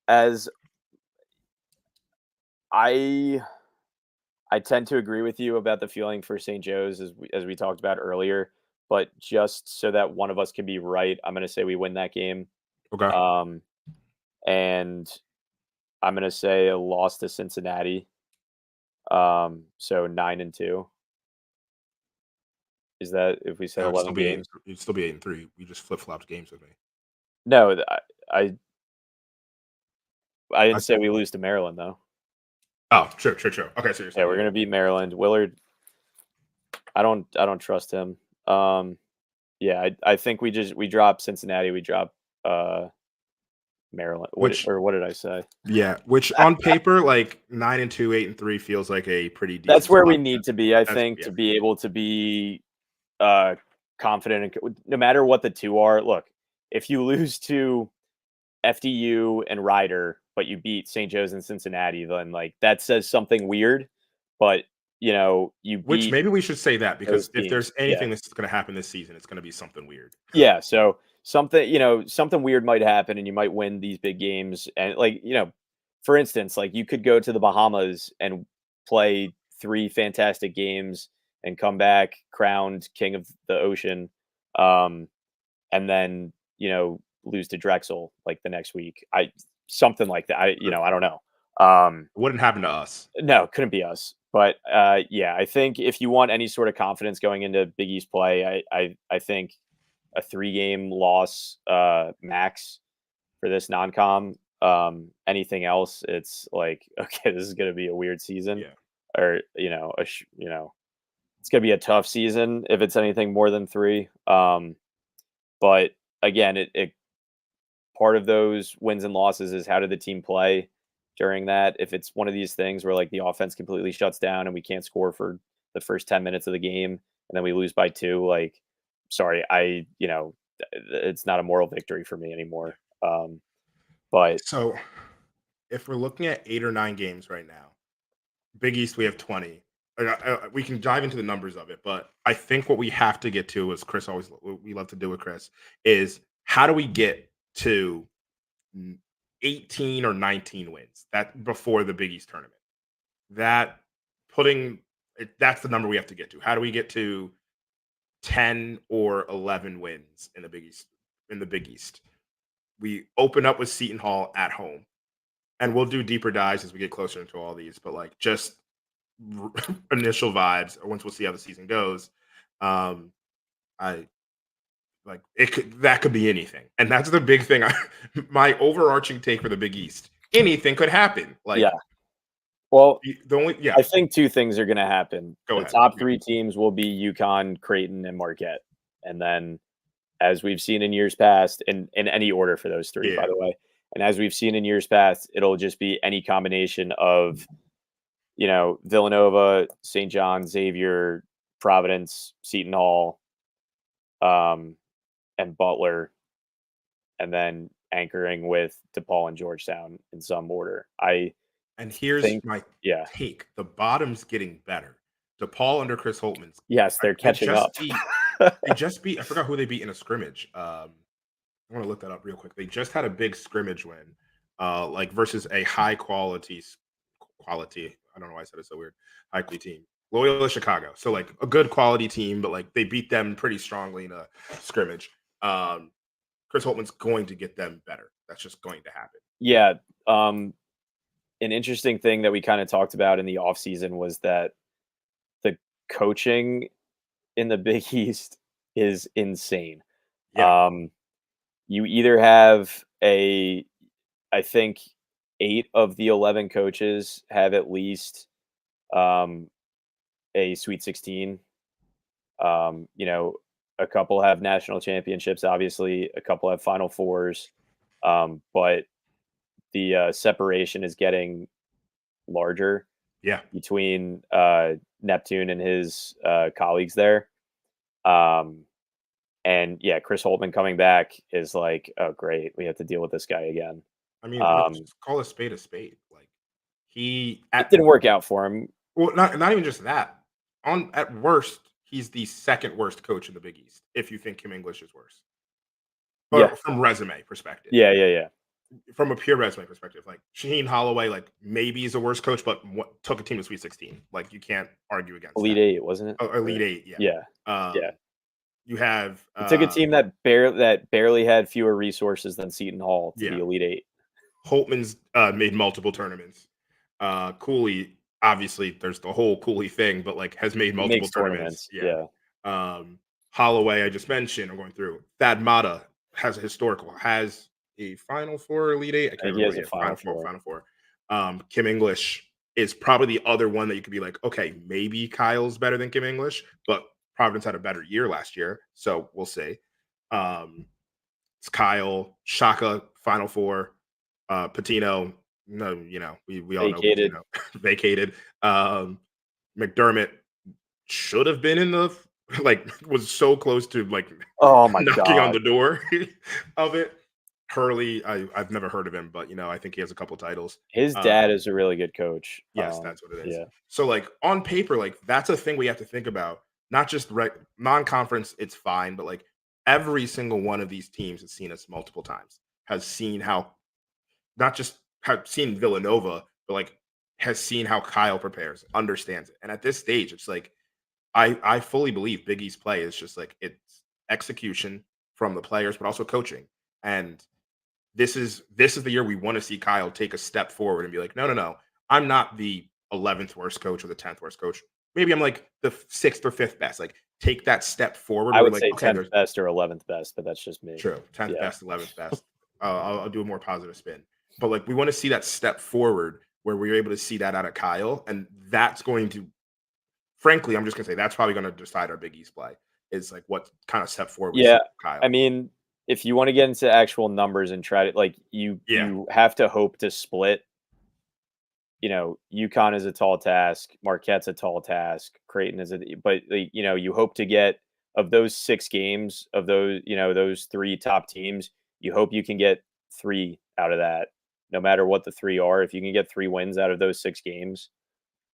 As I I tend to agree with you about the feeling for St. Joe's as we talked about earlier, but just so that one of us can be right, I'm going to say we win that game. Okay. Um, and I'm going to say a loss to Cincinnati. So 9-2. Is that if we said Yeah, 11 games? it'd still be 8-3. You just flip-flopped games with me. No, I I I didn't say said we lose to Maryland though. oh, sure, sure, sure. Okay, so you're Yeah, saying we're yeah. going to beat Maryland. Willard, I don't trust him. Yeah, I think we drop Cincinnati, we drop Maryland. Which What did I say? yeah, which on paper, like 9-2, 8-3 feels like a pretty That's decent where we spot. need to be, I That's think, yeah, to be able to be uh confident and no matter what the two are. Look, if you lose to FDU and Ryder, but you beat St. Joe's and Cincinnati, then like that says something weird. But you which beat maybe we should say that those because if teams. there's Yeah. anything that's gonna happen this season, it's gonna be something weird. Yeah. So something weird might happen and you might win these big games. And like, for instance, like you could go to the Bahamas and play 3 fantastic games and come back crowned king of the ocean. Um, and then, lose to Drexel like the next week. Something like that. I don't know. It wouldn't happen to us. No, couldn't be us. But yeah, I think if you want any sort of confidence going into Big East play, I think a 3-game loss max for this non-com. Anything else, it's like okay, this is going to be a weird season, Yeah. or it's going to be a tough season if it's anything more than 3. But again, it part of those wins and losses is how did the team play during that. If it's one of these things where like the offense completely shuts down and we can't score for the first 10 minutes of the game and then we lose by 2, like sorry, it's not a moral victory for me anymore. But So if we're looking at 8 or 9 games right now, Big East we have 20. We can dive into the numbers of it, but I think what we have to get to, as Chris always we love to do with Chris, is how do we get to 18 or 19 wins that before the Big East tournament? That that's the number we have to get to. How do we get to 10 or 11 wins in the Big East? In the Big East, we open up with Seton Hall at home, and we'll do deeper dives as we get closer into all these. But like just initial vibes, or once we'll see how the season goes, I like it. That could be anything, and that's the big thing. My overarching take for the Big East: anything could happen. yeah, Like well, the only I think 2 things are going to happen. Go The ahead. top Yeah. 3 teams will be UConn, Creighton, and Marquette, and then as we've seen in years past, in any order for those 3, by Yeah. the way. And as we've seen in years past, it'll just be any combination of, Villanova, St. John, Xavier, Providence, Seton Hall, um, and Butler, and then anchoring with DePaul and Georgetown in some order. I And here's think, my yeah, take: the bottom's getting better. DePaul under Chris Holtman's. yes, they're They catching just up. beat. They just beat. I forgot who they beat in a scrimmage. I want to look that up real quick. They just had a big scrimmage win, like versus a high quality. I don't know why I said it so weird. High quality team, Loyola Chicago. So like a good quality team, but like they beat them pretty strongly in a scrimmage. Chris Holtman's going to get them better. That's just going to happen. Yeah. An interesting thing that we kind of talked about in the offseason was that the coaching in the Big East is insane. Yeah, Um, you either have I think 8 of the 11 coaches have at least um, a Sweet 16. You know, a couple have national championships, obviously, a couple have Final Fours, but the separation is getting larger yeah. between Neptune and his colleagues there. Um, and yeah, Chris Holtman coming back is like, oh, great. We have to deal with this guy again. I mean, let's Um, just call a spade a spade. Like he it at didn't work out for him. well, not even just that. On at worst, he's the second worst coach in the Big East. If you think Kim English is worse, Yeah. or from resume perspective, Yeah. Yeah. Yeah. from a pure resume perspective, like Shaheen Holloway, like maybe he's a worse coach, but took a team to Sweet 16. Like you can't argue against Elite that. Eight, wasn't it? Elite Or, Eight, yeah. yeah. Yeah. You have It took a team that barely had fewer resources than Seton Hall to the yeah. Elite Eight. Holtman's made multiple tournaments. Cooley, obviously, there's the whole Cooley thing, but like has made He multiple makes tournaments. tournaments. Yeah. Yeah. Holloway, I just mentioned. I'm going through. Thad Matta has a historical, has a Final Four, Elite Eight. I I can't think he remember. has What a he had. Final Four. Final Four. Kim English is probably the other one that you could be like, okay, maybe Kyle's better than Kim English, but Providence had a better year last year, so we'll see. Um, it's Kyle, Shaka, Final Four, Patino. No, we all know Vacated. Patino vacated. McDermott should have been in the like was so close to like Oh my knocking on god. the door of it. Hurley, I've never heard of him, but I think he has a couple titles. His dad Um, is a really good coach. yes, that's what it is. Yeah. So like on paper, like that's a thing we have to think about. Not just non-conference, it's fine, but like every single one of these teams has seen us multiple times, has seen how not just have seen Villanova, but like has seen how Kyle prepares, understands it. And at this stage, it's like I fully believe Big East play is just like it's execution from the players, but also coaching. And this is the year we want to see Kyle take a step forward and be like, no, no, no, I'm not the 11th worst coach or the 10th worst coach. Maybe I'm like the sixth or fifth best. Like take that step forward. I We're would like, say okay, 10th there's best or 11th best, but that's just me. true 10th Yeah. best, 11th best. I'll do a more positive spin. But like we want to see that step forward where we're able to see that out of Kyle, and that's going to frankly, I'm just gonna say that's probably gonna decide our Big East play. Is like what kind of step forward we see Yeah. Kyle. I mean, if you want to get into actual numbers and try to like Yeah. you have to hope to split. UConn is a tall task, Marquette's a tall task, Creighton is but like, you hope to get of those 6 games of those 3 top teams, you hope you can get 3 out of that. No matter what the 3 are, if you can get 3 wins out of those 6 games,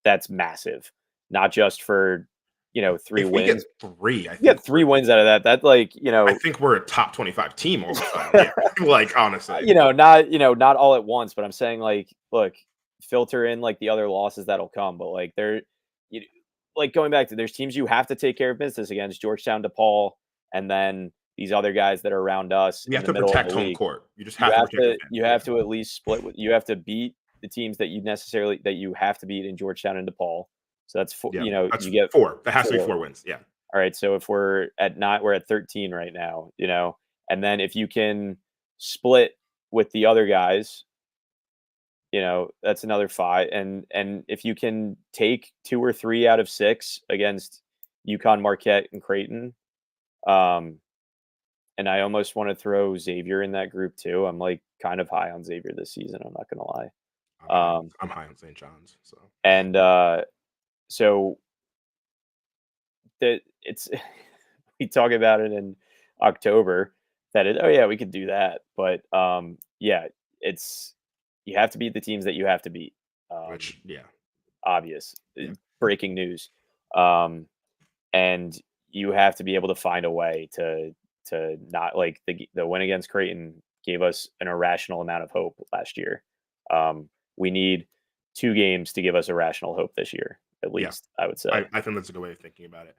that's massive. Not just for, 3 If we get wins. three, You get 3 wins out of that. That like, I think we're a top 25 team all of a sudden. Yeah. Like honestly. not all at once, but I'm saying like, look, filter in like the other losses that'll come, but like you, like going back to there's teams you have to take care of business against Georgetown, DePaul, and then these other guys that are around us You in have the to middle of protect the home league. court. You just You have to have protect your to fans. you have to at least split with you have to beat the teams that you have to beat in Georgetown and DePaul. So that's Yeah. That's you get 4. That has to be 4. 4 wins. Yeah. All right, so if we're at 13 right now, and then if you can split with the other guys, that's another 5. And if you can take 2 or 3 out of 6 against UConn, Marquette, and Creighton, and I almost want to throw Xavier in that group too. I'm like kind of high on Xavier this season. I'm not gonna lie. I'm high on St. John's. So And so that it's we talk about it in October oh yeah, we could do that. But yeah, it's you have to beat the teams that you have to beat. which yeah. Obvious. Yeah. Breaking news. And you have to be able to find a way to not like the win against Creighton gave us an irrational amount of hope last year. We need 2 games to give us irrational hope this year, at Yeah. least, I would say. I think that's a good way of thinking about it.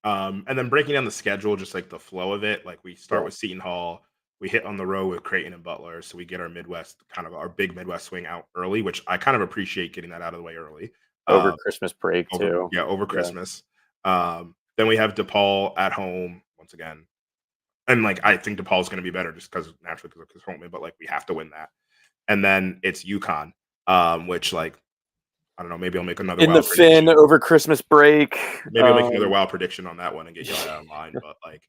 And then breaking down the schedule, just like the flow of it. Like we start Yeah. with Seton Hall, We hit on the road with Creighton and Butler, so we get our Midwest kind of our big Midwest swing out early, which I kind of appreciate getting that out of the way early. Over Um, Christmas break too. over Yeah. Christmas. Then we have DePaul at home once again, and like I think DePaul's going to be better just because naturally because of his home, but like we have to win that. And then it's UConn, which like I don't know, maybe I'll make another In the wild Fin prediction. over Christmas break. Maybe I'll make another wild prediction on that one and get yelled at online, but like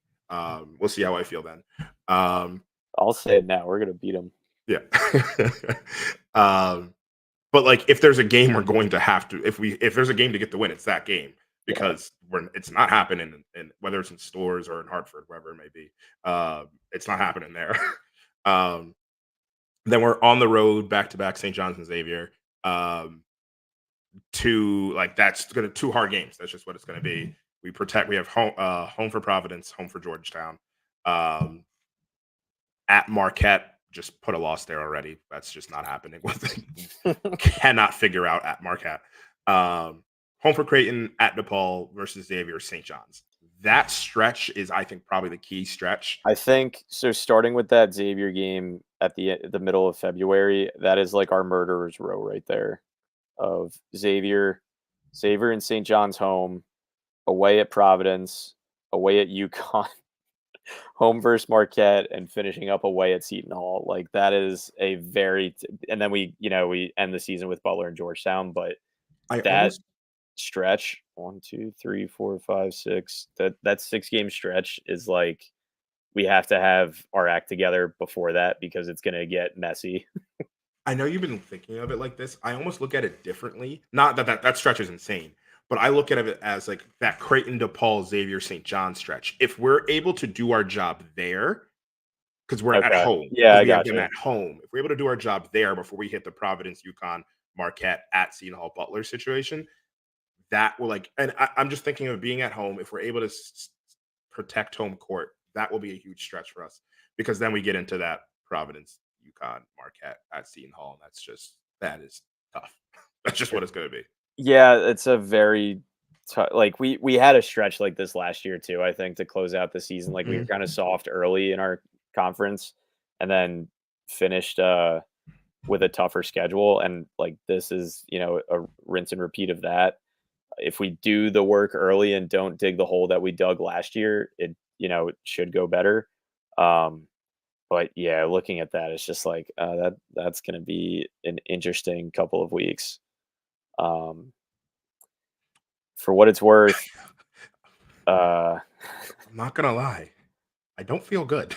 we'll see how I feel then. Um, I'll say it now. We're gonna beat them. yeah. um, but like if there's a game we're going to have to if there's a game to get the win, it's that game Yeah. because it's not happening in whether it's in stores or in Hartford, wherever it may be. It's not happening there. um, then we're on the road back to back St. John's and Xavier. To like that's gonna two hard games. That's just what it's gonna be. We have home for Providence, home for Georgetown. Um, at Marquette, just put a loss there already. That's just not happening. Cannot figure out at Marquette. Home for Creighton, at DePaul versus Xavier, St. John's. That stretch is, I think, probably the key stretch. I think so. Starting with that Xavier game at the middle of February, that is like our murderer's row right there. Of Xavier and St. John's home, away at Providence, away at UConn, home versus Marquette, and finishing up away at Seton Hall. Like that is a and then we end the season with Butler and Georgetown. But I that almost stretch, 1, 2, 3, 4, 5, 6, that 6 game stretch is like we have to have our act together before that because it's gonna get messy. I know you've been thinking of it like this. I almost look at it differently. Not that stretch is insane, but I look at it as like that Creighton, DePaul, Xavier, St. John stretch. If we're able to do our job there, because we're at Okay. home, Yeah, because I we have got them you. at home. If we're able to do our job there before we hit the Providence, UConn, Marquette at Seton Hall, Butler situation, that will like. And I'm just thinking of being at home. If we're able to protect home court, that will be a huge stretch for us because then we get into that Providence, UConn, Marquette at Seton Hall, and that is tough. That's just what it's going to be. Yeah, it's a very like we had a stretch like this last year too, I think, to close out the season. Like we were Mhm. kind of soft early in our conference and then finished with a tougher schedule. And like this is, a rinse and repeat of that. If we do the work early and don't dig the hole that we dug last year, it should go better. Um, but yeah, looking at that, it's just like that's gonna be an interesting couple of weeks. Um, for what it's worth, uh, I'm not gonna lie. I don't feel good.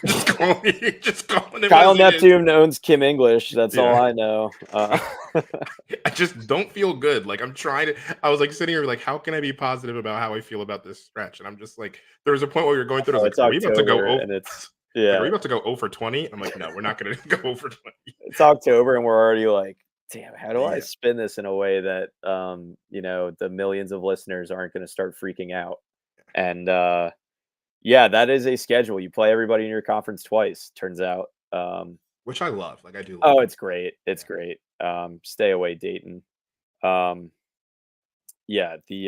just calling him Kyle as it is. Neptune owns Kim English. That's all Yeah. I know. I just don't feel good. Like I'm trying to. I was like sitting here, like, how can I be positive about how I feel about this stretch? And I'm just like, there was a point where we were going through. I was Oh, like, it's are we about to go? October, Oh, and it's like, are yeah, we about to go 0 for 20? I'm like, no, we're not going to go 0 for 20. it's October, and we're already like, damn, how do I Yeah, spin this in a way that the millions of listeners aren't going to start freaking out? And yeah, that is a schedule. You play everybody in your conference twice. Turns out. which I love. Like I do love Oh, it. it's great. It's Yeah, great. Stay away, Dayton. Um, yeah, we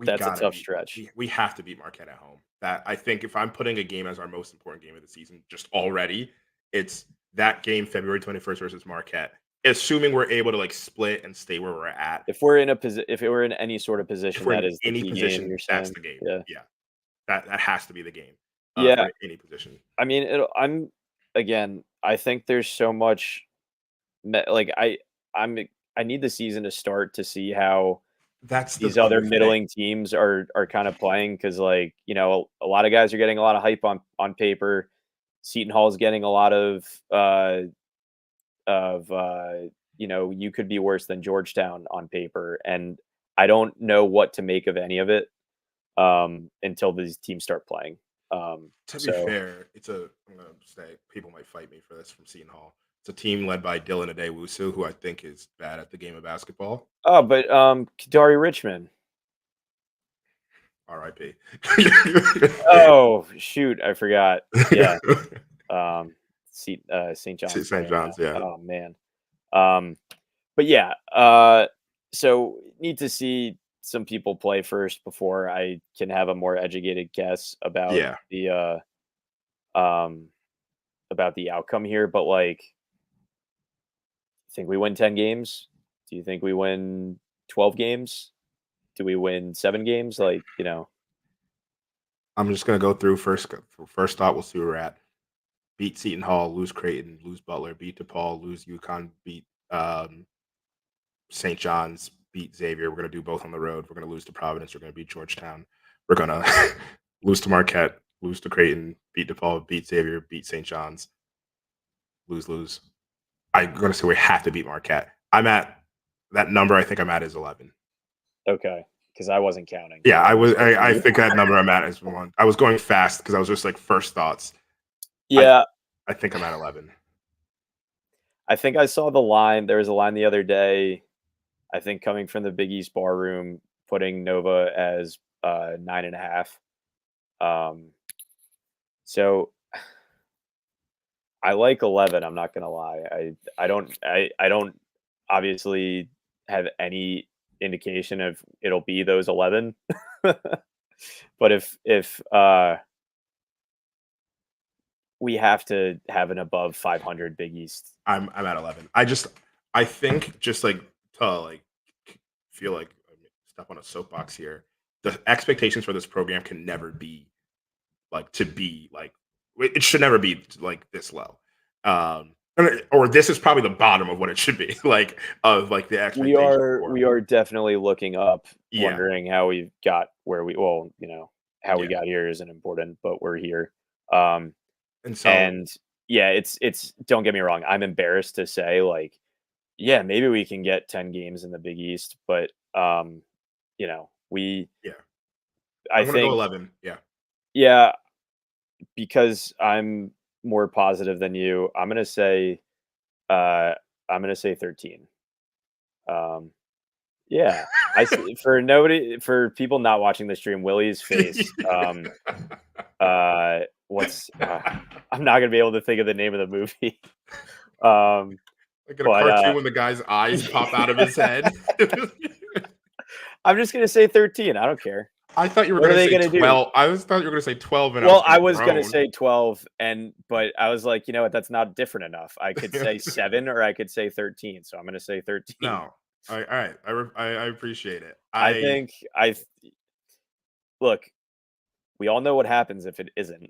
that's a gotta tough beat. stretch. We have to beat Marquette at home. That I think if I'm putting a game as our most important game of the season, just already, it's that game February 21st versus Marquette. Assuming we're able to like split and stay where we're at. If it were in any sort of If position, we're that in is the any key game. position, You're that's saying, the game. yeah, Yeah, that has to be the game. If we're yeah. in any position. I mean, I'm again. I think there's so much. Like I'm. I need the season to start to see how That's the these other other thing. middling teams are kind of playing because like a lot of guys are getting a lot of hype on paper. Seton Hall is getting a lot of you could be worse than Georgetown on paper, and I don't know what to make of any of it until these teams start playing. To be So, fair, I'm gonna say people might fight me for this from Seton Hall. It's a team led by Dylan Adewusu, who I think is bad at the game of basketball. oh, but Kadari Richmond. R.I.P. Oh shoot, I forgot. Yeah, St. John's St. player John's, now. yeah. Oh man. Um, but yeah, so need to see some people play first before I can have a more educated guess about Yeah. um, about the outcome here, but like, think we win 10 games? Do you think we win 12 games? Do we win 7 games? Like, I'm just gonna go through first thought. We'll see where we're at. Beat Seton Hall, lose Creighton, lose Butler, beat DePaul, lose UConn, beat St. John's, beat Xavier. We're gonna do both on the road. We're gonna lose to Providence. We're gonna beat Georgetown. We're gonna lose to Marquette, lose to Creighton, beat DePaul, beat Xavier, beat St. John's, lose, lose. I'm gonna say we have to beat Marquette. I'm at that number. I think I'm at is 11. okay, because I wasn't counting. Yeah, I I wanna was. hear it from I you. think that number I'm at is one. I was going fast because I was just like first thoughts. I Yeah, I think I'm at 11. I think I saw the line. There was a line the other day, I think coming from the Big East barroom, putting Nova as 9.5. So I like 11. I'm not gonna lie. I don't obviously have any indication of it'll be those 11. But if we have to have an above 500 Big East. I'm at 11. I think just like to like feel like step on a soapbox here. The expectations for this program can never be like to be like it should never be like this low. Or this is probably the bottom of what it should be like of like the We expectation are for we are definitely looking up, yeah, wondering how we got where how we yeah. got here isn't important, but we're here. Um, And so and yeah, it's don't get me wrong, I'm embarrassed to say like, yeah, maybe we can get 10 games in the Big East, but we yeah, I I'm gonna go think 11. Yeah. yeah, because I'm more positive than you, uh I'm gonna say 13. Um Yeah, I see for people not watching the stream, Willie's face, what's I'm not gonna be able to think of the name of the movie. Um, Like in a but, cartoon when the guy's eyes pop out of his head. I'm just gonna say 13, I don't care. I thought you were What are gonna they say gonna do? 12. I was thought you were gonna say 12 and I was Well, I gonna was gonna groan. say 12 but I was like, "You know what? That's not different enough." I could say 7 or I could say 13, so I'm gonna say 13. No. Alright. I appreciate it. I think I look, we all know what happens if it isn't.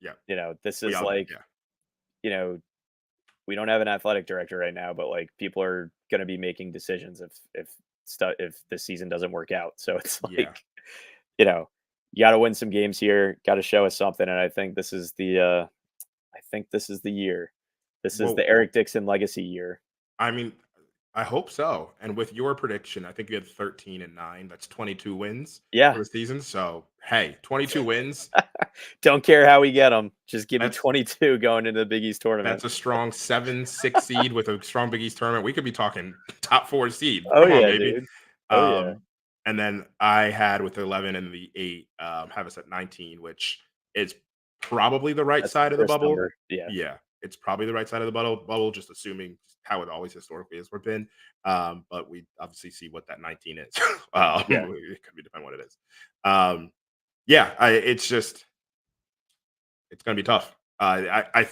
Yeah, This we is all do, like, yeah. you know, we don't have an athletic director right now, but like people are going to be making decisions if the season doesn't work out. So it's Yeah. like, you know, you got to win some games here, got to show us something. And I think this is the year. This is Well, the Eric Dixon legacy year. I mean, I hope so, and with your prediction, I think you had 13 and 9, that's 22 wins for Yeah. the season, so, hey, 22 wins, Don't care how we get them. Just give me that's 22 going into the Big East tournament. that's a strong 7-6 seed with a strong Big East tournament. We could be talking top 4 seed. Oh Come on, yeah, baby. dude. Oh yeah. Um, and then I had with 11 and the 8, have us at 19, which is probably the right That's the side of the Chris bubble. number. Yeah. Yeah, it's probably the right side of the bubble, just assuming how it always historically has been. But we obviously see what that 19 is. Yeah. It could be depending what it is. Um, yeah, it's just it's gonna be tough. I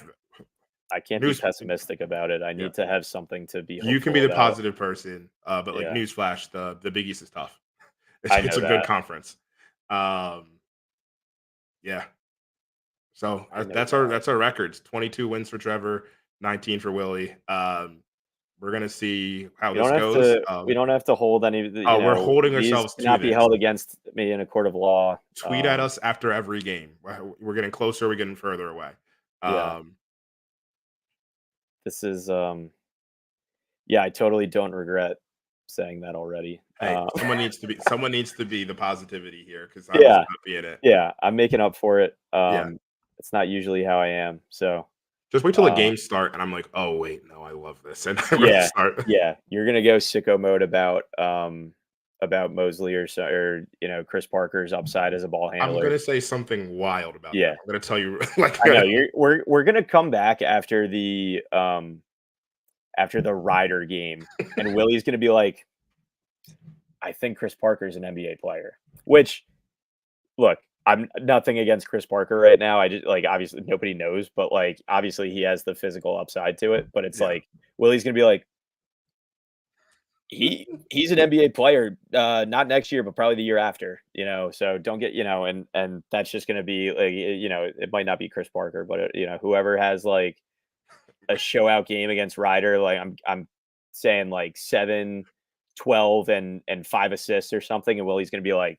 I can't be news. pessimistic about it. I Yeah, need to have something to be you can be hopeful the about. positive person, but like Yeah. newsflash, the Big East is tough. I It's know a good that. conference. Um, yeah. So I know that's our that. that's our records. 22 wins for Trevor, 19 for Willie. We're gonna see how this goes. We don't have to hold any We're holding these ourselves to cannot be this. held against me in a court of law. Tweet at us after every game. We're getting closer. We're getting further away. Yeah. Um, This is yeah, I totally don't regret saying that already. hey, someone needs to be the positivity here because I was Yeah. not being it. Yeah, I'm making up for it. Yeah. It's not usually how I am. So, Just wait till the uh games start, and I'm like, oh wait, no, I love this, and I'm gonna yeah. start. Yeah, you're going to go sicko mode about Mosley or Chris Parker's upside as a ball I'm handler. gonna say something wild about that. Yeah. I'm gonna tell you, like, I know we're gonna come back after the Ryder game, and Willie's gonna be like, I think Chris Parker's an NBA player. Which, look, I'm nothing against Chris Parker right now. I just like obviously nobody knows, but like obviously he has the physical upside to it. But it's Yeah. like Willie's gonna be like he's an NBA player, not next year, but probably the year after. So don't get and that's just gonna be like it might not be Chris Parker, but whoever has like a show out game against Ryder, like I'm saying like 7, 12, and 5 assists or something, and Willie's gonna be like,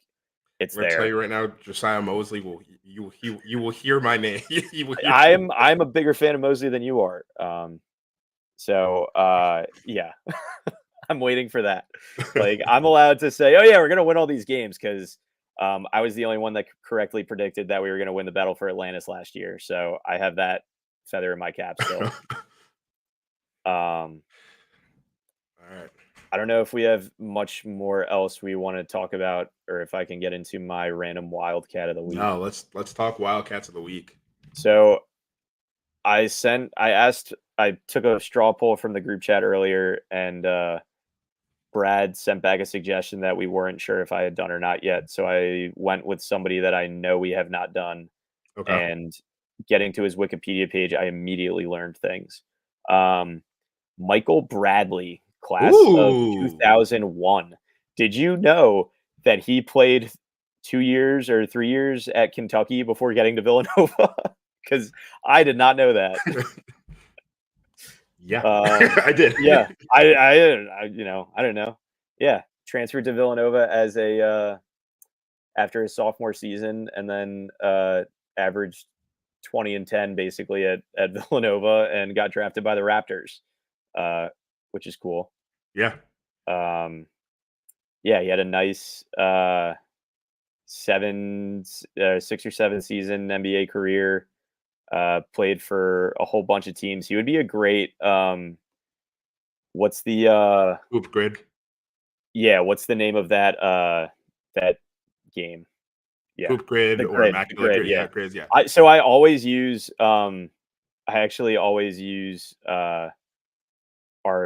it's I'm gonna tell there. you right now, Josiah Mosley will you will hear my name. You will hear I'm a bigger fan of Mosley than you are. Yeah, I'm waiting for that. Like I'm allowed to say, oh yeah, we're gonna win all these games because I was the only one that correctly predicted that we were gonna win the battle for Atlantis last year. So I have that feather in my cap still. Um, All right. I don't know if we have much more else we want to talk about, or if I can get into my random wildcat of the week. No, let's talk Wildcats of the week. So I took a straw poll from the group chat earlier, and Brad sent back a suggestion that we weren't sure if I had done or not yet. So I went with somebody that I know we have not done. Okay. And getting to his Wikipedia page, I immediately learned things. Um, Michael Bradley, class of Ooh. 2001. Did you know that he played 2 years or 3 years at Kentucky before getting to Villanova? Because I did not know that. Yeah, Um, I did. yeah, I don't know. Yeah, transferred to Villanova as after his sophomore season, and then averaged 20 and 10 basically at Villanova, and got drafted by the Raptors, uh, which is cool. Yeah. Um, yeah, he had a nice 6 or 7 season NBA career. Played for a whole bunch of teams. He would be a great what's the Hoop grid. what's the name of that game? Yeah. Hoop grid The or grid, the immaculate grid, grid. yeah. Yeah, grids. Yeah. I always use I actually always use our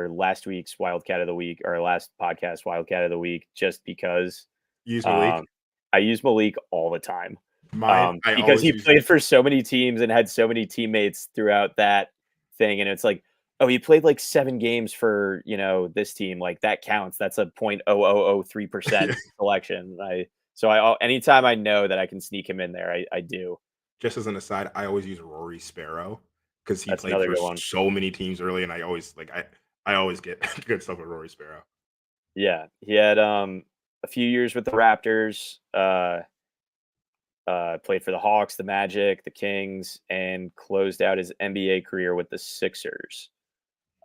last week's Wildcat of the Week, our last podcast Wildcat of the Week, just because Use Malik. um I use Malik all the time. Mine. I Because always he use. played for so many teams and had so many teammates throughout that thing, and it's like, "Oh, he played, like, 7 games for, this team, like, that counts, that's a 0.0003% selection." Anytime I know that I can sneak him in there, I do. Just as an aside, I always use Rory Sparrow because he That's played another for good one. so many teams early, and I always like I always get good stuff with Rory Sparrow. Yeah, he had, a few years with the Raptors, played for the Hawks, the Magic, the Kings, and closed out his NBA career with the Sixers.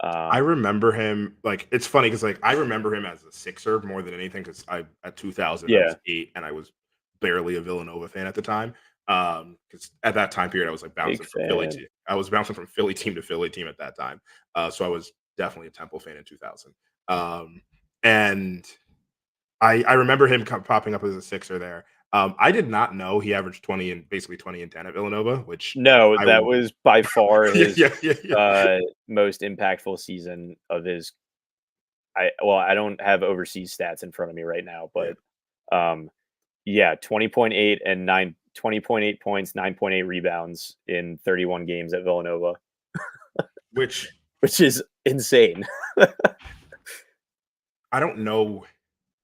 I Um remember him like it's funny because like I remember him as a Sixer more than anything because I at 2000 I Yeah, was 8 and I was barely a Villanova fan at the time. Because at that time period I was like big bouncing from Philly fan. to I was bouncing from Philly team to Philly team at that time. So I was definitely a Temple fan in 2000. And I remember him popping up as a Sixer there. I did not know he averaged 20 and basically 20 and 10 at Villanova, which No, I that will. was by far Yeah, his, yeah, yeah, yeah. most impactful season of his I don't have overseas stats in front of me right now, Yeah. but, yeah, 20.8 and 20.8 points, 9.8 rebounds in 31 games at Villanova, Which which is insane. I don't know.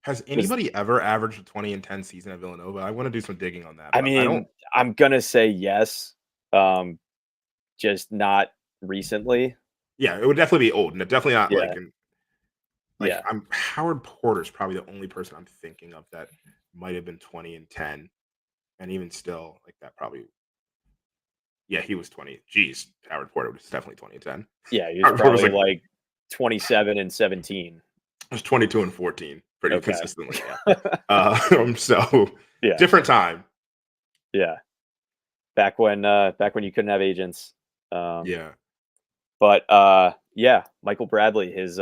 Has Was anybody ever averaged a 20 and 10 season at Villanova? I want to do some digging on that, I but I don't. mean, I'm gonna say yes, um, just not recently. Yeah, it would definitely be old, and it definitely not Yeah, like yeah, I'm Howard Porter's probably the only person I'm thinking of that might have been 20 and 10, and even still, like that probably. Yeah, he was 20. Jeez, Howard Porter was definitely 20 and 10. yeah, he was Howard Porter was probably, like like, 27 and 17. was 22 and 14 pretty Okay. consistently. Yeah. So Yeah, different time. yeah. Back when you couldn't have agents. Um, Yeah. but yeah, Michael Bradley, his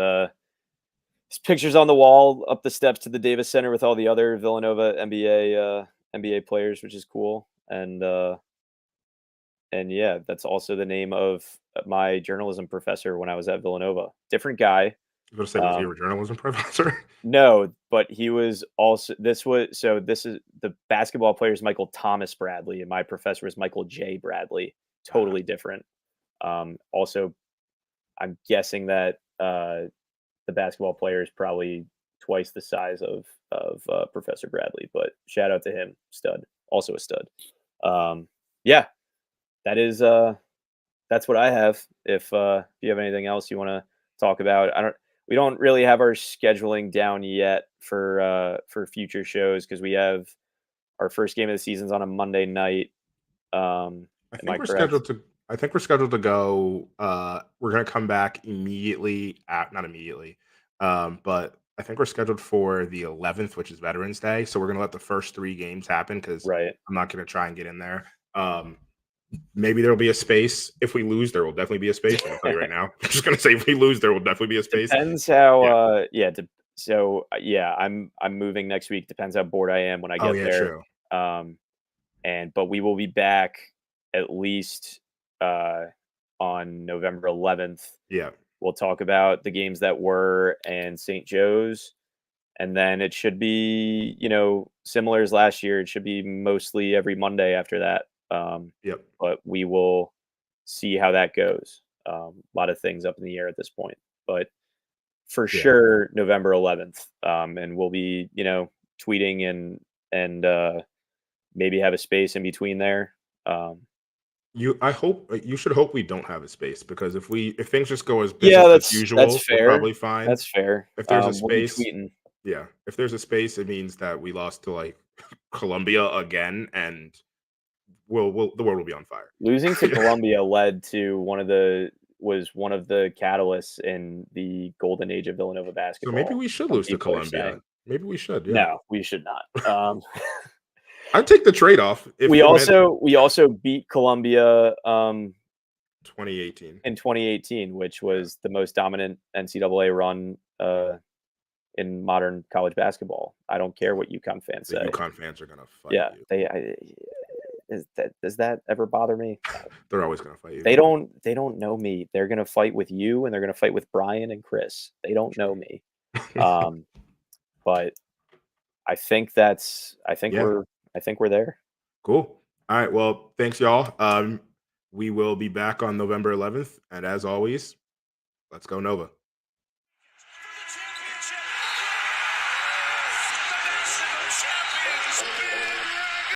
pictures on the wall up the steps to the Davis Center with all the other Villanova NBA players, which is cool. And yeah, that's also the name of my journalism professor when I was at Villanova. Different guy. I was gonna say, was he Um, a journalism professor? no, but he was also this is the basketball player is Michael Thomas Bradley, and my professor was Michael J. Bradley. Ah, Totally different. Also, I'm guessing that the basketball player is probably twice the size of Professor Bradley. But shout out to him, stud, also a stud. Um, yeah, that is that's what I have. If you have anything else you want to talk about, I don't. We don't really have our scheduling down yet for future shows because we have our first game of the season's on a Monday night. I Am think I we're correct? scheduled to I think we're scheduled to go, we're gonna come back immediately at not immediately, but I think we're scheduled for the 11th, which is Veterans Day, so we're gonna let the first 3 games happen because 'cause Right. I'm not gonna try and get in there. Maybe there'll be a space. If we lose, there will definitely be a space, I'm gonna tell you right now. I'm just gonna say if we lose, there will definitely be a space. Depends how. Yeah. Yeah. Yeah, I'm moving next week. Depends how bored I am when I Oh, get yeah, there. true. Um, but we will be back at least uh, on November 11th. Yeah. We'll talk about the games that were and St. Joe's, and then it should be similar as last year. It should be mostly every Monday after that. Yep. But we will see how that goes. A lot of things up in the air at this point, but for Yeah. sure November 11th. And we'll be, tweeting and maybe have a space in between there. Um, I hope you should hope we don't have a space because if things just go as yeah, business as that's usual, we're fair. probably fine. That's fair. If there's a We'll be space, tweeting. yeah, if there's a space, it means that we lost to like Colombia again, and the world will be on fire. Losing to Colombia led to one of the catalysts in the golden age of Villanova So maybe basketball. we should Some lose to people are Colombia. saying Maybe we should, yeah. no, we should not. I'd take the trade off if we it meant also we also beat Colombia 2018. in 2018, which Yeah, was the most dominant NCAA run in modern college basketball. I don't care what UConn fans the say. UConn fans are gonna fight Yeah, you. does that ever bother me? No. They're always gonna fight you. They don't know me. They're gonna fight with you, and they're gonna fight with Brian and Chris. They don't know me. True. Um, but I think Yeah, we're there. cool. All right. Well, thanks, y'all. We will be back on November 11th, and as always, let's go Nova. Championship. Yes! The national champions.